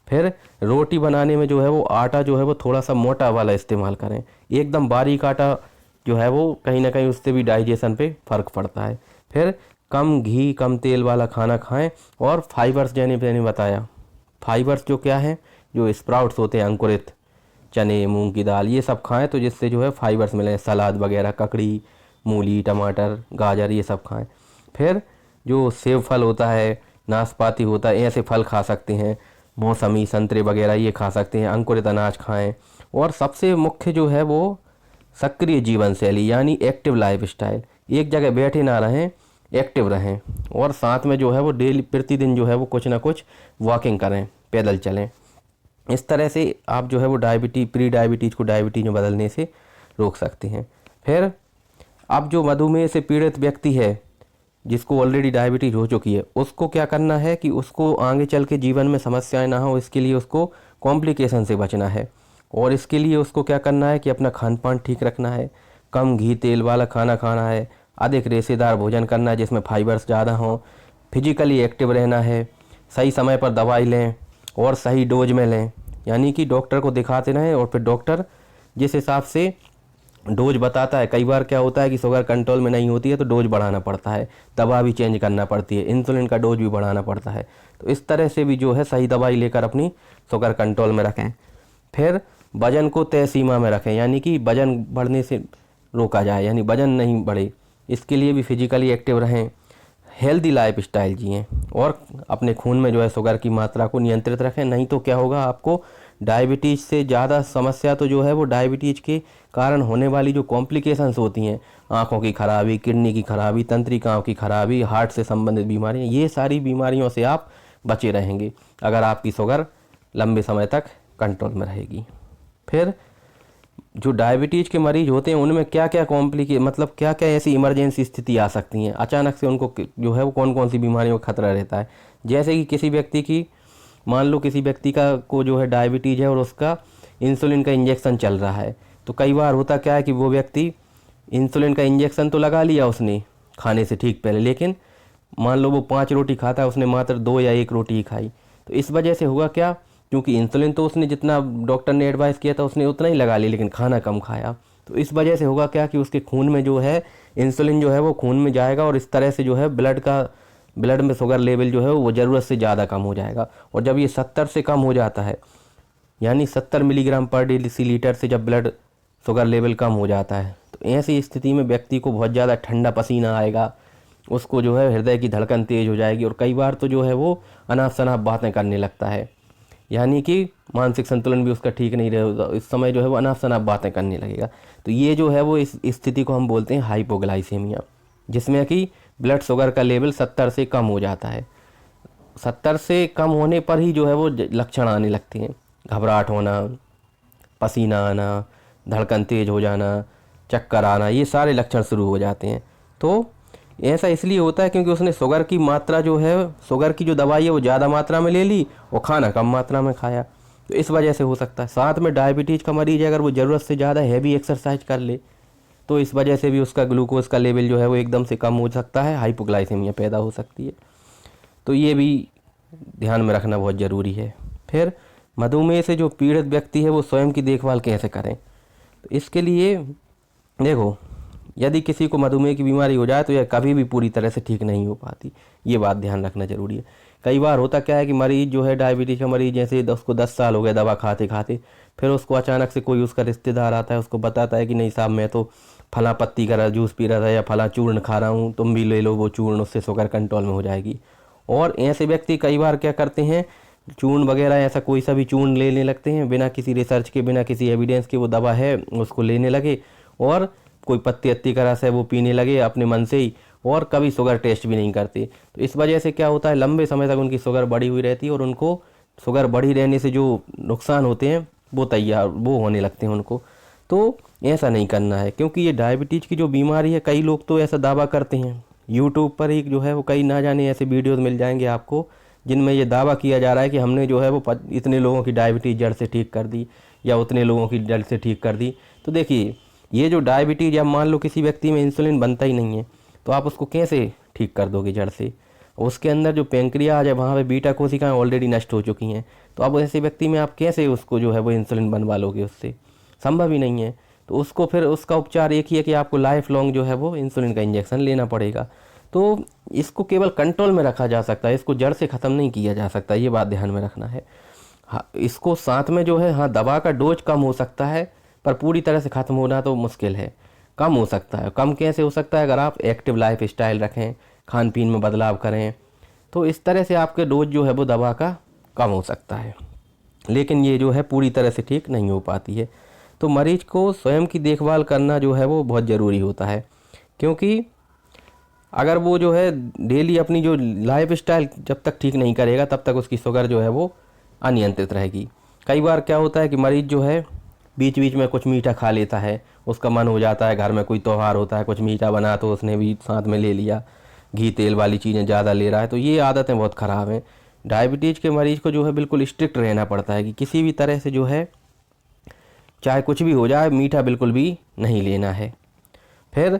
फिर रोटी बनाने में जो है वो आटा जो है वो थोड़ा सा मोटा वाला इस्तेमाल करें, एकदम बारीक आटा जो है वो कहीं ना कहीं उससे भी डाइजेशन पे फ़र्क पड़ता है। फिर कम घी कम तेल वाला खाना खाएं और फाइबर्स जैसे मैंने बताया, फाइबर्स जो क्या है, जो स्प्राउट्स होते हैं अंकुरित, चने, मूंग की दाल, ये सब खाएं तो जिससे जो है फाइबर्स मिलें। सलाद वगैरह, ककड़ी, मूली, टमाटर, गाजर, ये सब खाएं। फिर जो सेब फल होता है, नाशपाती होता है, ऐसे फल खा सकते हैं। मौसमी, संतरे वगैरह ये खा सकते हैं। अंकुरित अनाज खाएं और सबसे मुख्य जो है वो सक्रिय जीवन शैली, यानी एक्टिव लाइफ स्टाइल। एक जगह बैठे ना रहें, एक्टिव रहें और साथ में जो है वो डेली प्रतिदिन जो है वो कुछ ना कुछ वॉकिंग करें, पैदल चलें। इस तरह से आप जो है वो प्री डायबिटीज़ को डायबिटीज़ में बदलने से रोक सकते हैं। फिर अब जो मधुमेह से पीड़ित व्यक्ति है, जिसको ऑलरेडी डायबिटीज़ हो चुकी है, उसको क्या करना है कि उसको आगे चल के जीवन में समस्याएं ना हो, इसके लिए उसको कॉम्प्लिकेशन से बचना है। और इसके लिए उसको क्या करना है कि अपना खान पान ठीक रखना है, कम घी तेल वाला खाना खाना है, अधिक रेशेदार भोजन करना है जिसमें फाइबर्स ज़्यादा हों, फिजिकली एक्टिव रहना है, सही समय पर दवाई लें और सही डोज में लें, यानी कि डॉक्टर को दिखाते रहें और फिर डॉक्टर जिस हिसाब से डोज बताता है, कई बार क्या होता है कि शुगर कंट्रोल में नहीं होती है तो डोज बढ़ाना पड़ता है, दवा भी चेंज करना पड़ती है, इंसुलिन का डोज भी बढ़ाना पड़ता है। तो इस तरह से भी जो है सही दवाई लेकर अपनी शुगर कंट्रोल में रखें। फिर वजन को तय सीमा में रखें, यानी कि वजन बढ़ने से रोका जाए, यानी वजन नहीं बढ़े, इसके लिए भी फिजिकली एक्टिव रहें, हेल्दी लाइफ स्टाइल जिएँ और अपने खून में जो है शुगर की मात्रा को नियंत्रित रखें। नहीं तो क्या होगा, आपको डायबिटीज़ से ज़्यादा समस्या तो जो है वो डायबिटीज़ के कारण होने वाली जो कॉम्प्लिकेशंस होती हैं, आँखों की खराबी, किडनी की खराबी, तंत्रिकाओं की खराबी, हार्ट से संबंधित बीमारियाँ, ये सारी बीमारियों से आप बचे रहेंगे अगर आपकी शुगर लंबे समय तक कंट्रोल में रहेगी। फिर जो डायबिटीज़ के मरीज होते हैं उनमें क्या क्या मतलब क्या क्या ऐसी इमरजेंसी स्थिति आ सकती हैं, अचानक से उनको जो है वो कौन कौन सी बीमारियों का खतरा रहता है। जैसे कि किसी व्यक्ति की, मान लो किसी व्यक्ति का को जो है डायबिटीज़ है और उसका इंसुलिन का इंजेक्शन चल रहा है, तो कई बार होता क्या है कि वो व्यक्ति इंसुलिन का इंजेक्शन तो लगा लिया उसने खाने से ठीक पहले, लेकिन मान लो वो 5 रोटी खाता है, उसने मात्र 2 या 1 रोटी ही खाई। तो इस वजह से हुआ क्या, क्योंकि इंसुलिन तो उसने जितना डॉक्टर ने एडवाइस किया था उसने उतना ही लगा लिया, लेकिन खाना कम खाया। तो इस वजह से होगा क्या कि उसके खून में जो है इंसुलिन जो है वो खून में जाएगा और इस तरह से जो है ब्लड में शुगर लेवल जो है वो ज़रूरत से ज़्यादा कम हो जाएगा। और जब ये 70 से कम हो जाता है, यानी 70 मिलीग्राम पर डेसीलीटर से जब ब्लड शुगर लेवल कम हो जाता है, तो ऐसी स्थिति में व्यक्ति को बहुत ज़्यादा ठंडा पसीना आएगा, उसको जो है हृदय की धड़कन तेज़ हो जाएगी और कई बार तो जो है वो अनाप शनाप बातें करने लगता है, यानी कि मानसिक संतुलन भी उसका ठीक नहीं रहेगा, इस समय जो है वो अनाप शनाप बातें करने लगेगा। तो ये जो है वो इस स्थिति को हम बोलते हैं हाइपोग्लाइसेमिया, जिसमें कि ब्लड शुगर का लेवल 70 से कम हो जाता है। 70 से कम होने पर ही जो है वो लक्षण आने लगते हैं, घबराहट होना, पसीना आना, धड़कन तेज हो जाना, चक्कर आना, ये सारे लक्षण शुरू हो जाते हैं। तो ऐसा इसलिए होता है क्योंकि उसने शुगर की मात्रा जो है, शुगर की जो दवाई है वो ज़्यादा मात्रा में ले ली और खाना कम मात्रा में खाया, तो इस वजह से हो सकता है। साथ में डायबिटीज़ का मरीज अगर वो ज़रूरत से ज़्यादा हैवी एक्सरसाइज कर ले तो इस वजह से भी उसका ग्लूकोज का लेवल जो है वो एकदम से कम हो सकता है, हाइपोग्लाइसेमिया पैदा हो सकती है। तो ये भी ध्यान में रखना बहुत ज़रूरी है। फिर मधुमेह से जो पीड़ित व्यक्ति है वो स्वयं की देखभाल कैसे करें, तो इसके लिए देखो, यदि किसी को मधुमेह की बीमारी हो जाए तो यह कभी भी पूरी तरह से ठीक नहीं हो पाती, ये बात ध्यान रखना जरूरी है। कई बार होता क्या है कि मरीज जो है डायबिटीज़ का मरीज, जैसे उसको 10 साल हो गए दवा खाते खाते, फिर उसको अचानक से कोई उसका रिश्तेदार आता है, उसको बताता है कि नहीं साहब मैं तो फला पत्ती का जूस पी रहा था या फला चूर्ण खा रहा हूँ, तुम भी ले लो वो चूर्ण, उससे शुगर कंट्रोल में हो जाएगी। और ऐसे व्यक्ति कई बार क्या करते हैं, चूर्ण वगैरह ऐसा कोई सा भी चूर्ण लेने लगते हैं बिना किसी रिसर्च के, बिना किसी एविडेंस के, वो दवा है उसको लेने लगे और कोई पत्ती अत्ती का रस है वो पीने लगे अपने मन से ही, और कभी शुगर टेस्ट भी नहीं करते। तो इस वजह से क्या होता है, लंबे समय तक उनकी शुगर बढ़ी हुई रहती है और उनको शुगर बढ़ी रहने से जो नुकसान होते हैं वो होने लगते हैं उनको। तो ऐसा नहीं करना है, क्योंकि ये डायबिटीज़ की जो बीमारी है, कई लोग तो ऐसा दावा करते हैं, यूट्यूब पर ही जो है वो कई ना जाने ऐसे वीडियोस मिल जाएंगे आपको जिनमें ये दावा किया जा रहा है कि हमने जो है वो इतने लोगों की डायबिटीज़ जड़ से ठीक कर दी या उतने लोगों की जड़ से ठीक कर दी। तो देखिए, ये जो डायबिटीज़, या मान लो किसी व्यक्ति में इंसुलिन बनता ही नहीं है, तो आप उसको कैसे ठीक कर दोगे जड़ से? उसके अंदर जो पेंक्रियाज है वहाँ पे बीटा कोशिकाएं ऑलरेडी नष्ट हो चुकी हैं, तो अब ऐसे व्यक्ति में आप कैसे उसको जो है वो इंसुलिन बनवा लोगे? उससे संभव ही नहीं है। तो उसको फिर उसका उपचार एक ही है कि आपको लाइफ लॉन्ग जो है वो इंसुलिन का इंजेक्शन लेना पड़ेगा। तो इसको केवल कंट्रोल में रखा जा सकता है, इसको जड़ से ख़त्म नहीं किया जा सकता, ये बात ध्यान में रखना है। हाँ, इसको साथ में जो है, हाँ दवा का डोज कम हो सकता है, पर पूरी तरह से ख़त्म होना तो मुश्किल है। कम हो सकता है। कम कैसे हो सकता है? अगर आप एक्टिव लाइफ स्टाइल रखें, खान पीन में बदलाव करें, तो इस तरह से आपके डोज जो है वो दवा का कम हो सकता है, लेकिन ये जो है पूरी तरह से ठीक नहीं हो पाती है। तो मरीज को स्वयं की देखभाल करना जो है वो बहुत ज़रूरी होता है, क्योंकि अगर वो जो है डेली अपनी जो लाइफ स्टाइल जब तक ठीक नहीं करेगा तब तक उसकी शुगर जो है वो अनियंत्रित रहेगी। कई बार क्या होता है कि मरीज जो है बीच बीच में कुछ मीठा खा लेता है, उसका मन हो जाता है, घर में कोई त्यौहार होता है, कुछ मीठा बना तो उसने भी साथ में ले लिया, घी तेल वाली चीज़ें ज़्यादा ले रहा है, तो ये आदतें बहुत ख़राब हैं। डायबिटीज़ के मरीज़ को जो है बिल्कुल स्ट्रिक्ट रहना पड़ता है कि किसी भी तरह से जो है, चाहे कुछ भी हो जाए, मीठा बिल्कुल भी नहीं लेना है। फिर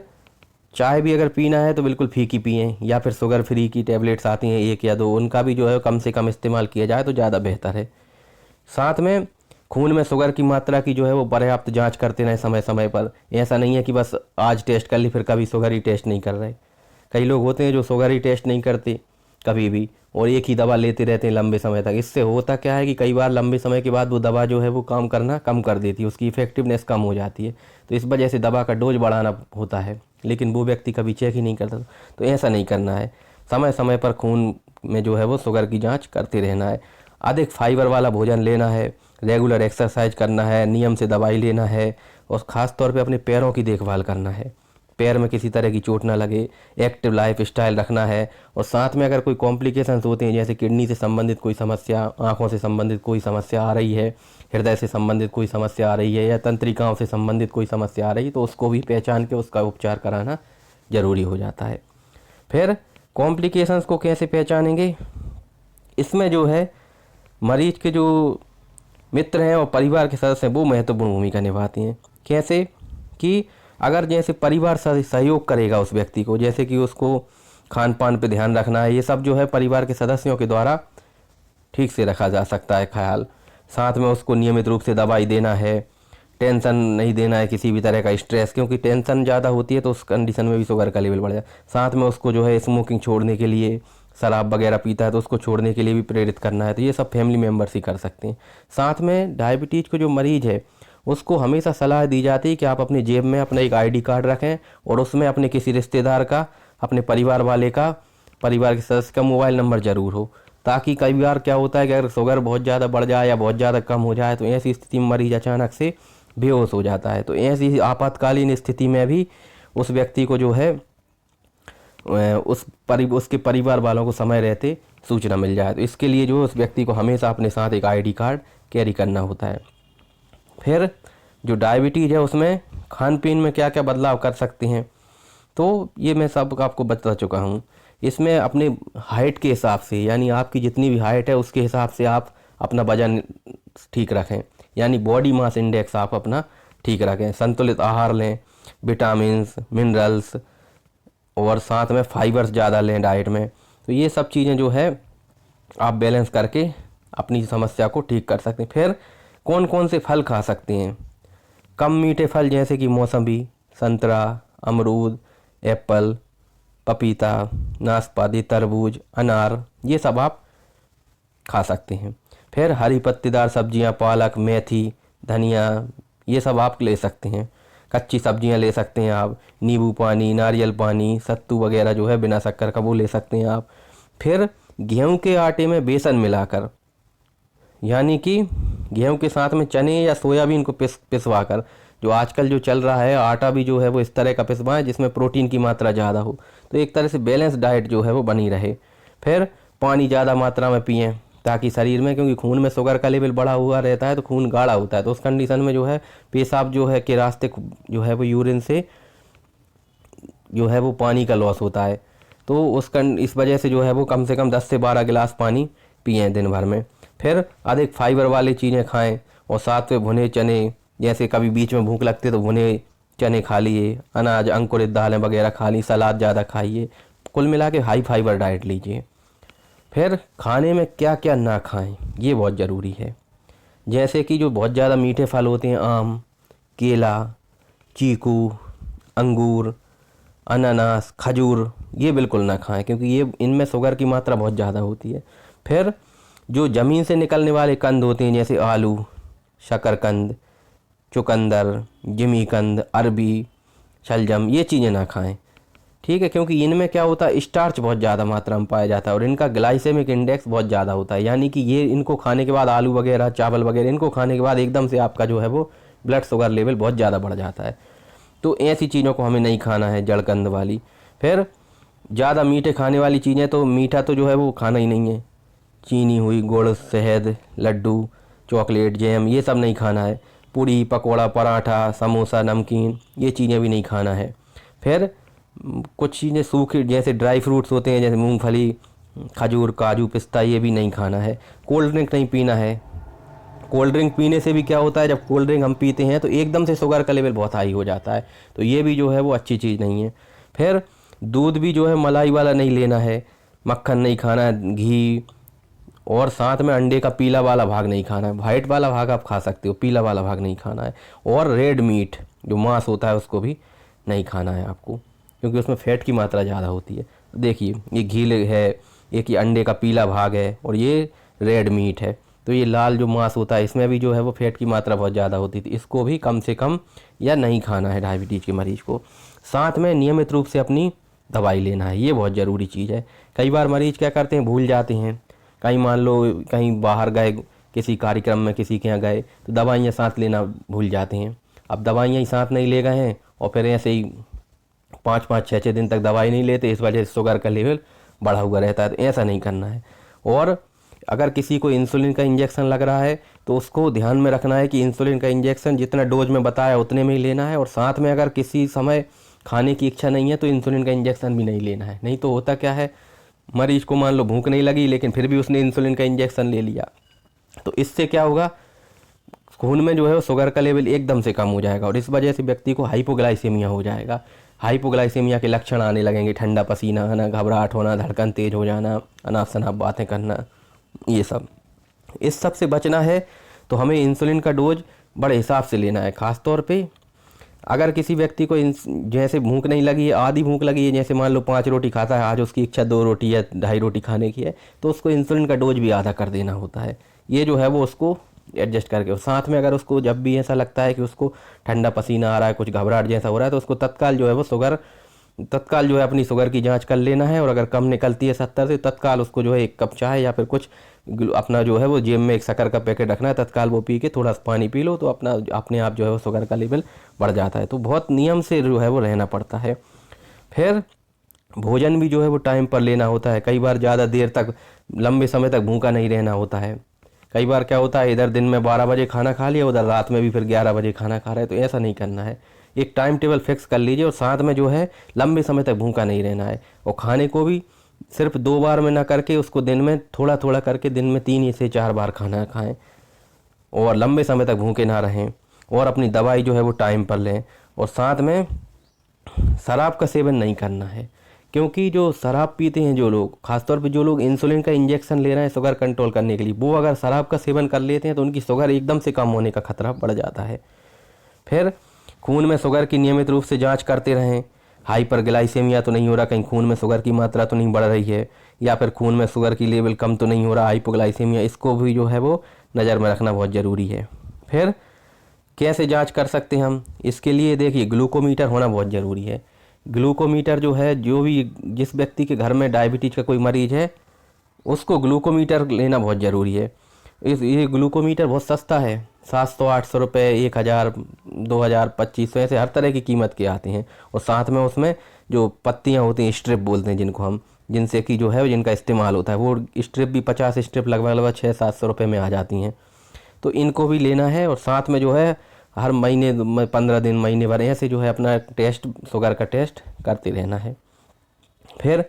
चाय भी अगर पीना है तो बिल्कुल फीकी पिएं, या फिर शुगर फ्री की टैबलेट्स आती हैं 1 या 2, उनका भी जो है कम से कम इस्तेमाल किया जाए तो ज़्यादा बेहतर है। साथ में खून में शुगर की मात्रा की जो है वो पर्याप्त जांच करते रहें समय समय पर। ऐसा नहीं है कि बस आज टेस्ट कर ली फिर कभी शुगर ही टेस्ट नहीं कर रहे। कई लोग होते हैं जो शुगर ही टेस्ट नहीं करते कभी भी, और एक ही दवा लेते रहते हैं लंबे समय तक। इससे होता क्या है कि कई बार लंबे समय के बाद वो दवा जो है वो काम करना कम कर देती है, उसकी इफेक्टिवनेस कम हो जाती है। तो इस वजह से दवा का डोज बढ़ाना होता है, लेकिन वो व्यक्ति कभी चेक ही नहीं करता। तो ऐसा नहीं करना है, समय समय पर खून में जो है वो शुगर की जाँच करते रहना है। अधिक फाइबर वाला भोजन लेना है, रेगुलर एक्सरसाइज करना है, नियम से दवाई लेना है, और ख़ास तौर पे अपने पैरों की देखभाल करना है, पैर में किसी तरह की चोट ना लगे, एक्टिव लाइफ स्टाइल रखना है। और साथ में अगर कोई कॉम्प्लिकेशंस होते हैं, जैसे किडनी से संबंधित कोई समस्या, आँखों से संबंधित कोई समस्या आ रही है, हृदय से संबंधित कोई समस्या आ रही है, या तंत्रिकाओं से संबंधित कोई समस्या आ रही है, तो उसको भी पहचान के उसका उपचार कराना ज़रूरी हो जाता है। फिर कॉम्प्लिकेशंस को कैसे पहचानेंगे? इसमें जो है मरीज के जो मित्र हैं और परिवार के सदस्य हैं वो महत्वपूर्ण भूमिका निभाती हैं। कैसे? कि अगर जैसे परिवार सहयोग करेगा उस व्यक्ति को, जैसे कि उसको खान पान पे ध्यान रखना है, ये सब जो है परिवार के सदस्यों के द्वारा ठीक से रखा जा सकता है ख्याल। साथ में उसको नियमित रूप से दवाई देना है, टेंशन नहीं देना है, किसी भी तरह का स्ट्रेस, क्योंकि टेंशन ज़्यादा होती है तो उस कंडीशन में भी शुगर का लेवल बढ़ जाता है। साथ में उसको जो है स्मोकिंग छोड़ने के लिए, शराब वगैरह पीता है तो उसको छोड़ने के लिए भी प्रेरित करना है। तो ये सब फैमिली मेम्बर्स ही कर सकते हैं। साथ में डायबिटीज़ को जो मरीज़ है उसको हमेशा सलाह दी जाती है कि आप अपनी जेब में अपना एक ID कार्ड रखें, और उसमें अपने किसी रिश्तेदार का, अपने परिवार वाले का, परिवार के सदस्य का मोबाइल नंबर ज़रूर हो, ताकि कई बार क्या होता है कि अगर शुगर बहुत ज़्यादा बढ़ जाए या बहुत ज़्यादा कम हो जाए तो ऐसी स्थिति में मरीज अचानक से बेहोश हो जाता है। तो ऐसी आपातकालीन स्थिति में भी उस व्यक्ति को जो है उसके परिवार वालों को समय रहते सूचना मिल जाए। तो इसके लिए जो उस व्यक्ति को हमेशा अपने साथ एक ID कार्ड कैरी करना होता है। फिर जो डायबिटीज़ है उसमें खान पीन में क्या क्या बदलाव कर सकते हैं, तो ये मैं सब आपको बता चुका हूँ। इसमें अपने हाइट के हिसाब से, यानी आपकी जितनी भी हाइट है उसके हिसाब से आप अपना वजन ठीक रखें, यानी बॉडी मास इंडेक्स आप अपना ठीक रखें। संतुलित आहार लें, विटामिन्स, मिनरल्स, और साथ में फाइबर्स ज़्यादा लें डाइट में। तो ये सब चीज़ें जो है आप बैलेंस करके अपनी समस्या को ठीक कर सकते हैं। फिर कौन कौन से फल खा सकते हैं? कम मीठे फल जैसे कि मौसम्बी, संतरा, अमरूद, एप्पल, पपीता, नाशपाती, तरबूज, अनार, ये सब आप खा सकते हैं। फिर हरी पत्तेदार सब्जियां, पालक, मेथी, धनिया, ये सब आप ले सकते हैं। कच्ची सब्जियां ले सकते हैं आप, नींबू पानी, नारियल पानी, सत्तू वगैरह जो है बिना शक्कर का वो ले सकते हैं आप। फिर गेहूं के आटे में बेसन मिलाकर, यानी कि गेहूं के साथ में चने या सोयाबीन को पिसवा कर, जो आजकल जो चल रहा है आटा भी जो है वो इस तरह का पिसवाएं जिसमें प्रोटीन की मात्रा ज़्यादा हो, तो एक तरह से बैलेंस डाइट जो है वो बनी रहे। फिर पानी ज़्यादा मात्रा में पिएं ताकि शरीर में, क्योंकि खून में शुगर का लेवल बढ़ा हुआ रहता है तो खून गाढ़ा होता है, तो उस कंडीशन में जो है पेशाब जो है के रास्ते जो है वो यूरिन से जो है वो पानी का लॉस होता है। तो इस वजह से जो है वो कम से कम 10 से 12 गिलास पानी पिएं दिन भर में। फिर अधिक फाइबर वाली चीज़ें खाएं और साथ में भुने चने, जैसे कभी बीच में भूख लगती है तो भुने चने खा लिए, अनाज अंकुरित दालें वगैरह खा ली, सलाद ज़्यादा खाइए। कुल मिला के हाई फाइबर डाइट लीजिए। फिर खाने में क्या क्या ना खाएं ये बहुत ज़रूरी है, जैसे कि जो बहुत ज़्यादा मीठे फल होते हैं, आम, केला, चीकू, अंगूर, अनानास, खजूर, ये बिल्कुल ना खाएं क्योंकि ये इनमें शुगर की मात्रा बहुत ज़्यादा होती है। फिर जो ज़मीन से निकलने वाले कंद होते हैं जैसे आलू, शकरकंद, चुकंदर, जिमीकंद, अरबी, शलजम, ये चीज़ें ना खाएं, ठीक है, क्योंकि इनमें क्या होता है स्टार्च बहुत ज़्यादा मात्रा में पाया जाता है और इनका ग्लाइसेमिक इंडेक्स बहुत ज़्यादा होता है, यानी कि ये इनको खाने के बाद, आलू वगैरह, चावल वगैरह, इनको खाने के बाद एकदम से आपका जो है वो ब्लड शुगर लेवल बहुत ज़्यादा बढ़ जाता है। तो ऐसी चीज़ों को हमें नहीं खाना है, जड़कंद वाली। फिर ज़्यादा मीठे खाने वाली चीज़ें, तो मीठा तो जो है वो खाना ही नहीं है, चीनी हुई, गुड़, शहद, लड्डू, चॉकलेट, जैम, ये सब नहीं खाना है। पूड़ी, पकोड़ा, पराठा, समोसा, नमकीन, ये चीज़ें भी नहीं खाना है। फिर कुछ चीज़ें सूखी जैसे ड्राई फ्रूट्स होते हैं जैसे मूंगफली, खजूर, काजू, पिस्ता, ये भी नहीं खाना है। कोल्ड ड्रिंक नहीं पीना है। कोल्ड ड्रिंक पीने से भी क्या होता है, जब कोल्ड ड्रिंक हम पीते हैं तो एकदम से शुगर का लेवल बहुत हाई हो जाता है, तो ये भी जो है वो अच्छी चीज़ नहीं है। फिर दूध भी जो है मलाई वाला नहीं लेना है, मक्खन नहीं खाना है, घी, और साथ में अंडे का पीला वाला भाग नहीं खाना है। वाइट वाला भाग आप खा सकते हो, पीला वाला भाग नहीं खाना है। और रेड मीट जो मांस होता है उसको भी नहीं खाना है आपको, क्योंकि उसमें फैट की मात्रा ज़्यादा होती है। देखिए ये घी है, एक ये अंडे का पीला भाग है और ये रेड मीट है, तो ये लाल जो मांस होता है इसमें भी जो है वो फैट की मात्रा बहुत ज़्यादा होती थी, इसको भी कम से कम या नहीं खाना है डायबिटीज़ के मरीज़ को। साथ में नियमित रूप से अपनी दवाई लेना है, ये बहुत ज़रूरी चीज़ है। कई बार मरीज़ क्या करते हैं, भूल जाते हैं, कहीं मान लो कहीं बाहर गए, किसी कार्यक्रम में किसी के यहाँ गए तो दवाइयाँ साथ लेना भूल जाते हैं। अब दवाइयाँ ही साथ नहीं ले गए हैं और फिर ऐसे ही 5-5, 6-6 दिन तक दवाई नहीं लेते, इस वजह से शुगर का लेवल बढ़ा हुआ रहता है, तो ऐसा नहीं करना है। और अगर किसी को इंसुलिन का इंजेक्शन लग रहा है तो उसको ध्यान में रखना है कि इंसुलिन का इंजेक्शन जितना डोज में बताया उतने में ही लेना है, और साथ में अगर किसी समय खाने की इच्छा नहीं है तो इंसुलिन का इंजेक्शन भी नहीं लेना है। नहीं तो होता क्या है, मरीज को मान लो भूख नहीं लगी लेकिन फिर भी उसने इंसुलिन का इंजेक्शन ले लिया, तो इससे क्या होगा, खून में जो है वो शुगर का लेवल एकदम से कम हो जाएगा और इस वजह से व्यक्ति को हाइपोग्लाइसेमिया हो जाएगा। हाइपोग्लाइसेमिया के लक्षण आने लगेंगे, ठंडा पसीना आना, घबराहट होना, धड़कन तेज हो जाना, अनाप शनाप बातें करना, ये सब। इस सब से बचना है तो हमें इंसुलिन का डोज बड़े हिसाब से लेना है। ख़ास तौर पे अगर किसी व्यक्ति को जैसे भूख नहीं लगी है, आधी भूख लगी है, जैसे मान लो 5 रोटी खाता है, आज उसकी इच्छा 2 रोटी या 2.5 रोटी खाने की है, तो उसको इंसुलिन का डोज भी आधा कर देना होता है। ये जो है वो उसको एडजस्ट करके, और साथ में अगर उसको जब भी ऐसा लगता है कि उसको ठंडा पसीना आ रहा है, कुछ घबराहट जैसा हो रहा है, तो उसको तत्काल जो है वो तत्काल जो है अपनी शुगर की जांच कर लेना है, और अगर कम निकलती है 70 से, तत्काल उसको जो है 1 कप चाय या फिर कुछ अपना जो है वो जेब में एक शक्कर का पैकेट रखना है, तत्काल वो पी के थोड़ा सा पानी पी लो तो अपने आप जो है वो शुगर का लेवल बढ़ जाता है। तो बहुत नियम से जो है वो रहना पड़ता है। फिर भोजन भी जो है वो टाइम पर लेना होता है। कई बार ज़्यादा देर तक, लंबे समय तक भूखा नहीं रहना होता है। कई बार क्या होता है, इधर दिन में 12 बजे खाना खा लिया, उधर रात में भी फिर 11 बजे खाना खा रहे हैं, तो ऐसा नहीं करना है। एक टाइम टेबल फिक्स कर लीजिए और साथ में जो है लंबे समय तक भूखा नहीं रहना है। और खाने को भी सिर्फ 2 बार में ना करके उसको दिन में थोड़ा थोड़ा करके दिन में 3 से 4 बार खाना खाएं, और लंबे समय तक भूखे ना रहें, और अपनी दवाई जो है वो टाइम पर लें। और साथ में शराब का सेवन नहीं करना है, क्योंकि जो शराब पीते हैं जो लोग, खासतौर पे जो लोग इंसुलिन का इंजेक्शन ले रहे हैं शुगर कंट्रोल करने के लिए, वो अगर शराब का सेवन कर लेते हैं तो उनकी शुगर एकदम से कम होने का खतरा बढ़ जाता है। फिर खून में शुगर की नियमित रूप से जांच करते रहें। हाइपरग्लाइसेमिया तो नहीं हो रहा, कहीं खून में शुगर की मात्रा तो नहीं बढ़ रही है, या फिर खून में शुगर की लेवल कम तो नहीं हो रहा, हाइपोग्लाइसेमिया, इसको भी जो है वो नज़र में रखना बहुत ज़रूरी है। फिर कैसे जांच कर सकते हैं हम, इसके लिए देखिए ग्लूकोमीटर होना बहुत ज़रूरी है। ग्लूकोमीटर जो है, जो भी जिस व्यक्ति के घर में डायबिटीज़ का कोई मरीज़ है उसको ग्लूकोमीटर लेना बहुत ज़रूरी है। ये ग्लूकोमीटर बहुत सस्ता है, 700-800 रुपये, 1000, 2000, 2500, ऐसे हर तरह की कीमत के आते हैं। और साथ में उसमें जो पत्तियां होती हैं, स्ट्रिप बोलते हैं जिनको हम, जिनसे कि जो है जिनका इस्तेमाल होता है, वो स्ट्रिप भी 50 स्ट्रिप लगभग 600-700 रुपये में आ जाती हैं। तो इनको भी लेना है। और साथ में जो है हर महीने 15 दिन, महीने भर ऐसे जो है अपना टेस्ट, शुगर का टेस्ट करते रहना है। फिर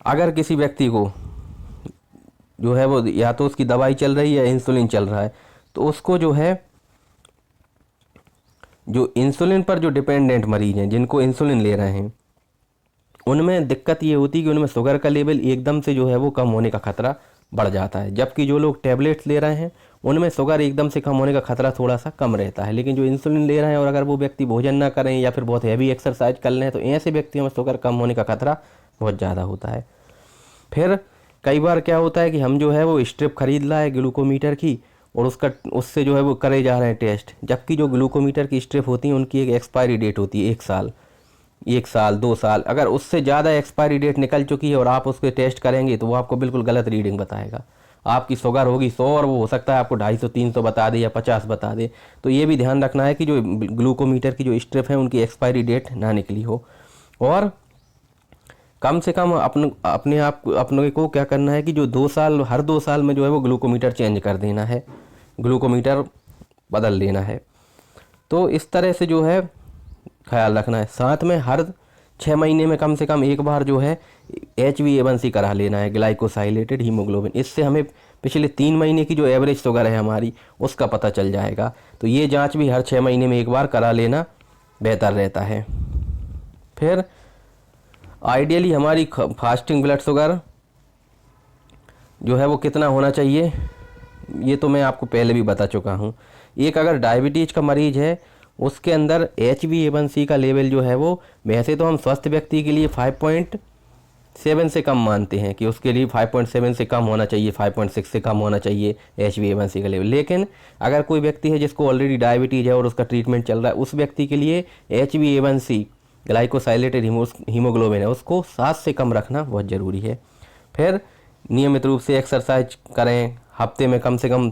अगर किसी व्यक्ति को जो है वो या तो उसकी दवाई चल रही है या इंसुलिन चल रहा है, तो उसको जो है, जो इंसुलिन पर जो डिपेंडेंट मरीज हैं, जिनको इंसुलिन ले रहे हैं, उनमें दिक्कत ये होती है कि उनमें शुगर का लेवल एकदम से जो है वो कम होने का खतरा बढ़ जाता है। जबकि जो लोग टैबलेट्स ले रहे हैं उनमें शुगर एकदम से कम होने का खतरा थोड़ा सा कम रहता है। लेकिन जो इंसुलिन ले रहे हैं और अगर वो व्यक्ति भोजन ना करें या फिर बहुत हैवी एक्सरसाइज कर लें, तो ऐसे व्यक्तियों में शुगर कम होने का खतरा बहुत ज़्यादा होता है। फिर कई बार क्या होता है कि हम जो है वो स्ट्रिप खरीद लाए ग्लूकोमीटर की, और उससे जो है वो करे जा रहे हैं टेस्ट, जबकि जो ग्लूकोमीटर की स्ट्रिप होती है उनकी एक एक्सपायरी डेट होती है, 1 साल 2 साल। अगर उससे ज़्यादा एक्सपायरी डेट निकल चुकी है और आप उसके टेस्ट करेंगे तो वो आपको बिल्कुल गलत रीडिंग बताएगा। आपकी शुगर होगी 100 और वो हो सकता है आपको 250-300 बता दे या 50 बता दे। तो ये भी ध्यान रखना है कि जो ग्लूकोमीटर की जो स्ट्रिप है उनकी एक्सपायरी डेट ना निकली हो। और कम से कम अपने को क्या करना है कि जो 2 साल, हर 2 साल में जो है वो ग्लूकोमीटर चेंज कर देना है, ग्लूकोमीटर बदल लेना है। तो इस तरह से जो है ख्याल रखना है। साथ में हर 6 महीने में कम से कम एक बार जो है HbA1c करा लेना है, ग्लाइकोसाइलेटेड हीमोग्लोबिन। इससे हमें पिछले 3 महीने की जो एवरेज शुगर है हमारी, उसका पता चल जाएगा। तो ये जांच भी हर 6 महीने में एक बार करा लेना बेहतर रहता है। फिर आइडियली हमारी फास्टिंग ब्लड शुगर जो है वो कितना होना चाहिए, ये तो मैं आपको पहले भी बता चुका हूँ। एक अगर डायबिटीज़ का मरीज़ है, उसके अंदर HbA1c का लेवल जो है वो, वैसे तो हम स्वस्थ व्यक्ति के लिए 5.7 से कम मानते हैं कि उसके लिए 5.7 से कम होना चाहिए, 5.6 से कम होना चाहिए HbA1c का लेवल। लेकिन अगर कोई व्यक्ति है जिसको ऑलरेडी डायबिटीज़ है और उसका ट्रीटमेंट चल रहा है, उस व्यक्ति के लिए HbA1c, ग्लाइकोसाइलेटेड हीमोग्लोबिन है, उसको 7 से कम रखना बहुत ज़रूरी है। फिर नियमित रूप से एक्सरसाइज करें, हफ्ते में कम से कम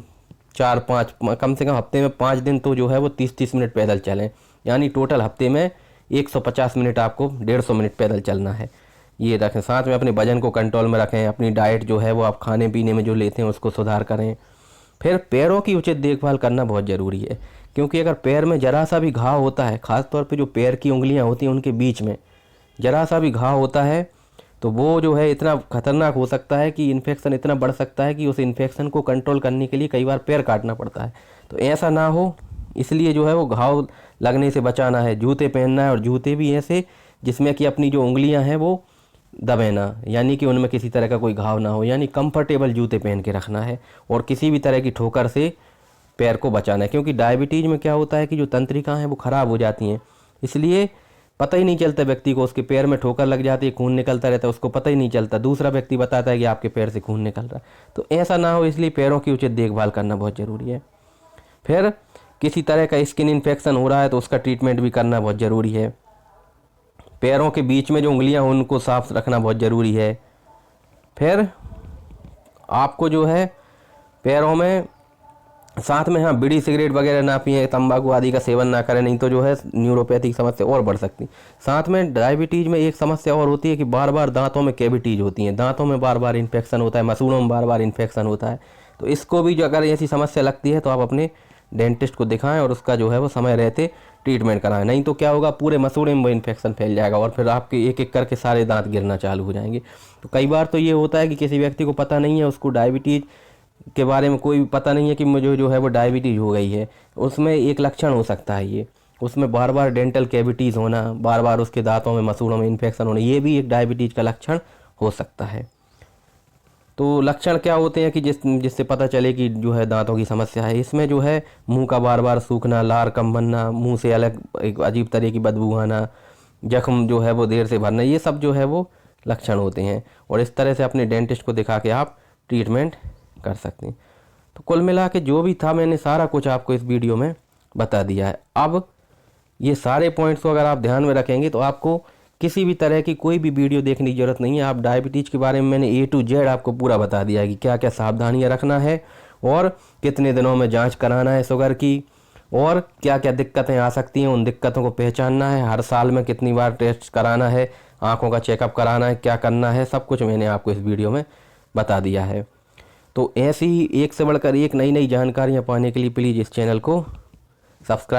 4-5, कम से कम हफ्ते में 5 दिन तो जो है वो 30-30 मिनट पैदल चलें, यानी टोटल हफ्ते में 150 मिनट आपको 150 मिनट पैदल चलना है, ये रखें। साथ में अपने वजन को कंट्रोल में रखें, अपनी डाइट जो है वो आप खाने पीने में जो लेते हैं उसको सुधार करें। फिर पैरों की उचित देखभाल करना बहुत ज़रूरी है, क्योंकि अगर पैर में ज़रा सा भी घाव होता है, ख़ासतौर पे जो पैर की उंगलियां होती हैं उनके बीच में ज़रा सा भी घाव होता है, तो वो जो है इतना खतरनाक हो सकता है कि इन्फेक्शन इतना बढ़ सकता है कि उस इन्फेक्शन को कंट्रोल करने के लिए कई बार पैर काटना पड़ता है। तो ऐसा ना हो, इसलिए जो है वो घाव लगने से बचाना है। जूते पहनना है, और जूते भी ऐसे जिसमें कि अपनी जो उंगलियां हैं वो दबे ना, यानी कि उनमें किसी तरह का कोई घाव ना हो, यानी कंफर्टेबल जूते पहन के रखना है। और किसी भी तरह की ठोकर से पैर को बचाना है, क्योंकि डायबिटीज़ में क्या होता है कि जो तंत्रिकाएँ हैं वो ख़राब हो जाती हैं, इसलिए पता ही नहीं चलता व्यक्ति को, उसके पैर में ठोकर लग जाती है, खून निकलता रहता है, उसको पता ही नहीं चलता, दूसरा व्यक्ति बताता है कि आपके पैर से खून निकल रहा है। तो ऐसा ना हो, इसलिए पैरों की उचित देखभाल करना बहुत ज़रूरी है। फिर किसी तरह का स्किन इन्फेक्शन हो रहा है तो उसका ट्रीटमेंट भी करना बहुत ज़रूरी है। पैरों के बीच में जो उंगलियां हैं उनको साफ रखना बहुत ज़रूरी है। फिर आपको जो है पैरों में साथ में, हाँ, बीड़ी सिगरेट वगैरह ना पिए, तंबाकू आदि का सेवन ना करें, नहीं तो जो है न्यूरोपैथिक समस्या और बढ़ सकती। साथ में डायबिटीज़ में एक समस्या और होती है कि बार बार दांतों में कैविटीज़ होती हैं, दांतों में बार बार इन्फेक्शन होता है, मसूड़ों में बार बार इन्फेक्शन होता है। तो इसको भी जो अगर ऐसी समस्या लगती है तो आप अपने डेंटिस्ट को दिखाएं और उसका जो है वो समय रहते ट्रीटमेंट कराएं, नहीं तो क्या होगा, पूरे मसूड़े में वो इन्फेक्शन फैल जाएगा और फिर आपके एक एक करके सारे दांत गिरना चालू हो जाएंगे। तो कई बार तो ये होता है कि किसी व्यक्ति को पता नहीं है, उसको डायबिटीज़ के बारे में कोई पता नहीं है कि मुझे जो है वो डायबिटीज़ हो गई है, उसमें एक लक्षण हो सकता है ये, उसमें बार बार डेंटल कैविटीज़ होना, बार बार उसके दांतों में मसूड़ों में इन्फेक्शन होना, ये भी एक डायबिटीज़ का लक्षण हो सकता है। तो लक्षण क्या होते हैं कि जिससे पता चले कि जो है दांतों की समस्या है, इसमें जो है मुंह का बार बार सूखना, लार कम बनना, मुंह से अलग एक अजीब तरह की बदबू आना, जख्म जो है वो देर से भरना, ये सब जो है वो लक्षण होते हैं। और इस तरह से अपने डेंटिस्ट को दिखा के आप ट्रीटमेंट कर सकते हैं। तो कुल मिला के जो भी था मैंने सारा कुछ आपको इस वीडियो में बता दिया है। अब ये सारे पॉइंट्स को अगर आप ध्यान में रखेंगे तो आपको किसी भी तरह की कोई भी वीडियो देखने की ज़रूरत नहीं है। आप डायबिटीज़ के बारे में मैंने A to Z आपको पूरा बता दिया है कि क्या क्या सावधानियां रखना है और कितने दिनों में जांच कराना है शुगर की, और क्या क्या दिक्कतें आ सकती हैं उन दिक्कतों को पहचानना है, हर साल में कितनी बार टेस्ट कराना है, आँखों का चेकअप कराना है, क्या करना है, सब कुछ मैंने आपको इस वीडियो में बता दिया है। तो ऐसी ही एक से बढ़कर एक नई नई जानकारियाँ पाने के लिए प्लीज़ इस चैनल को सब्सक्राइब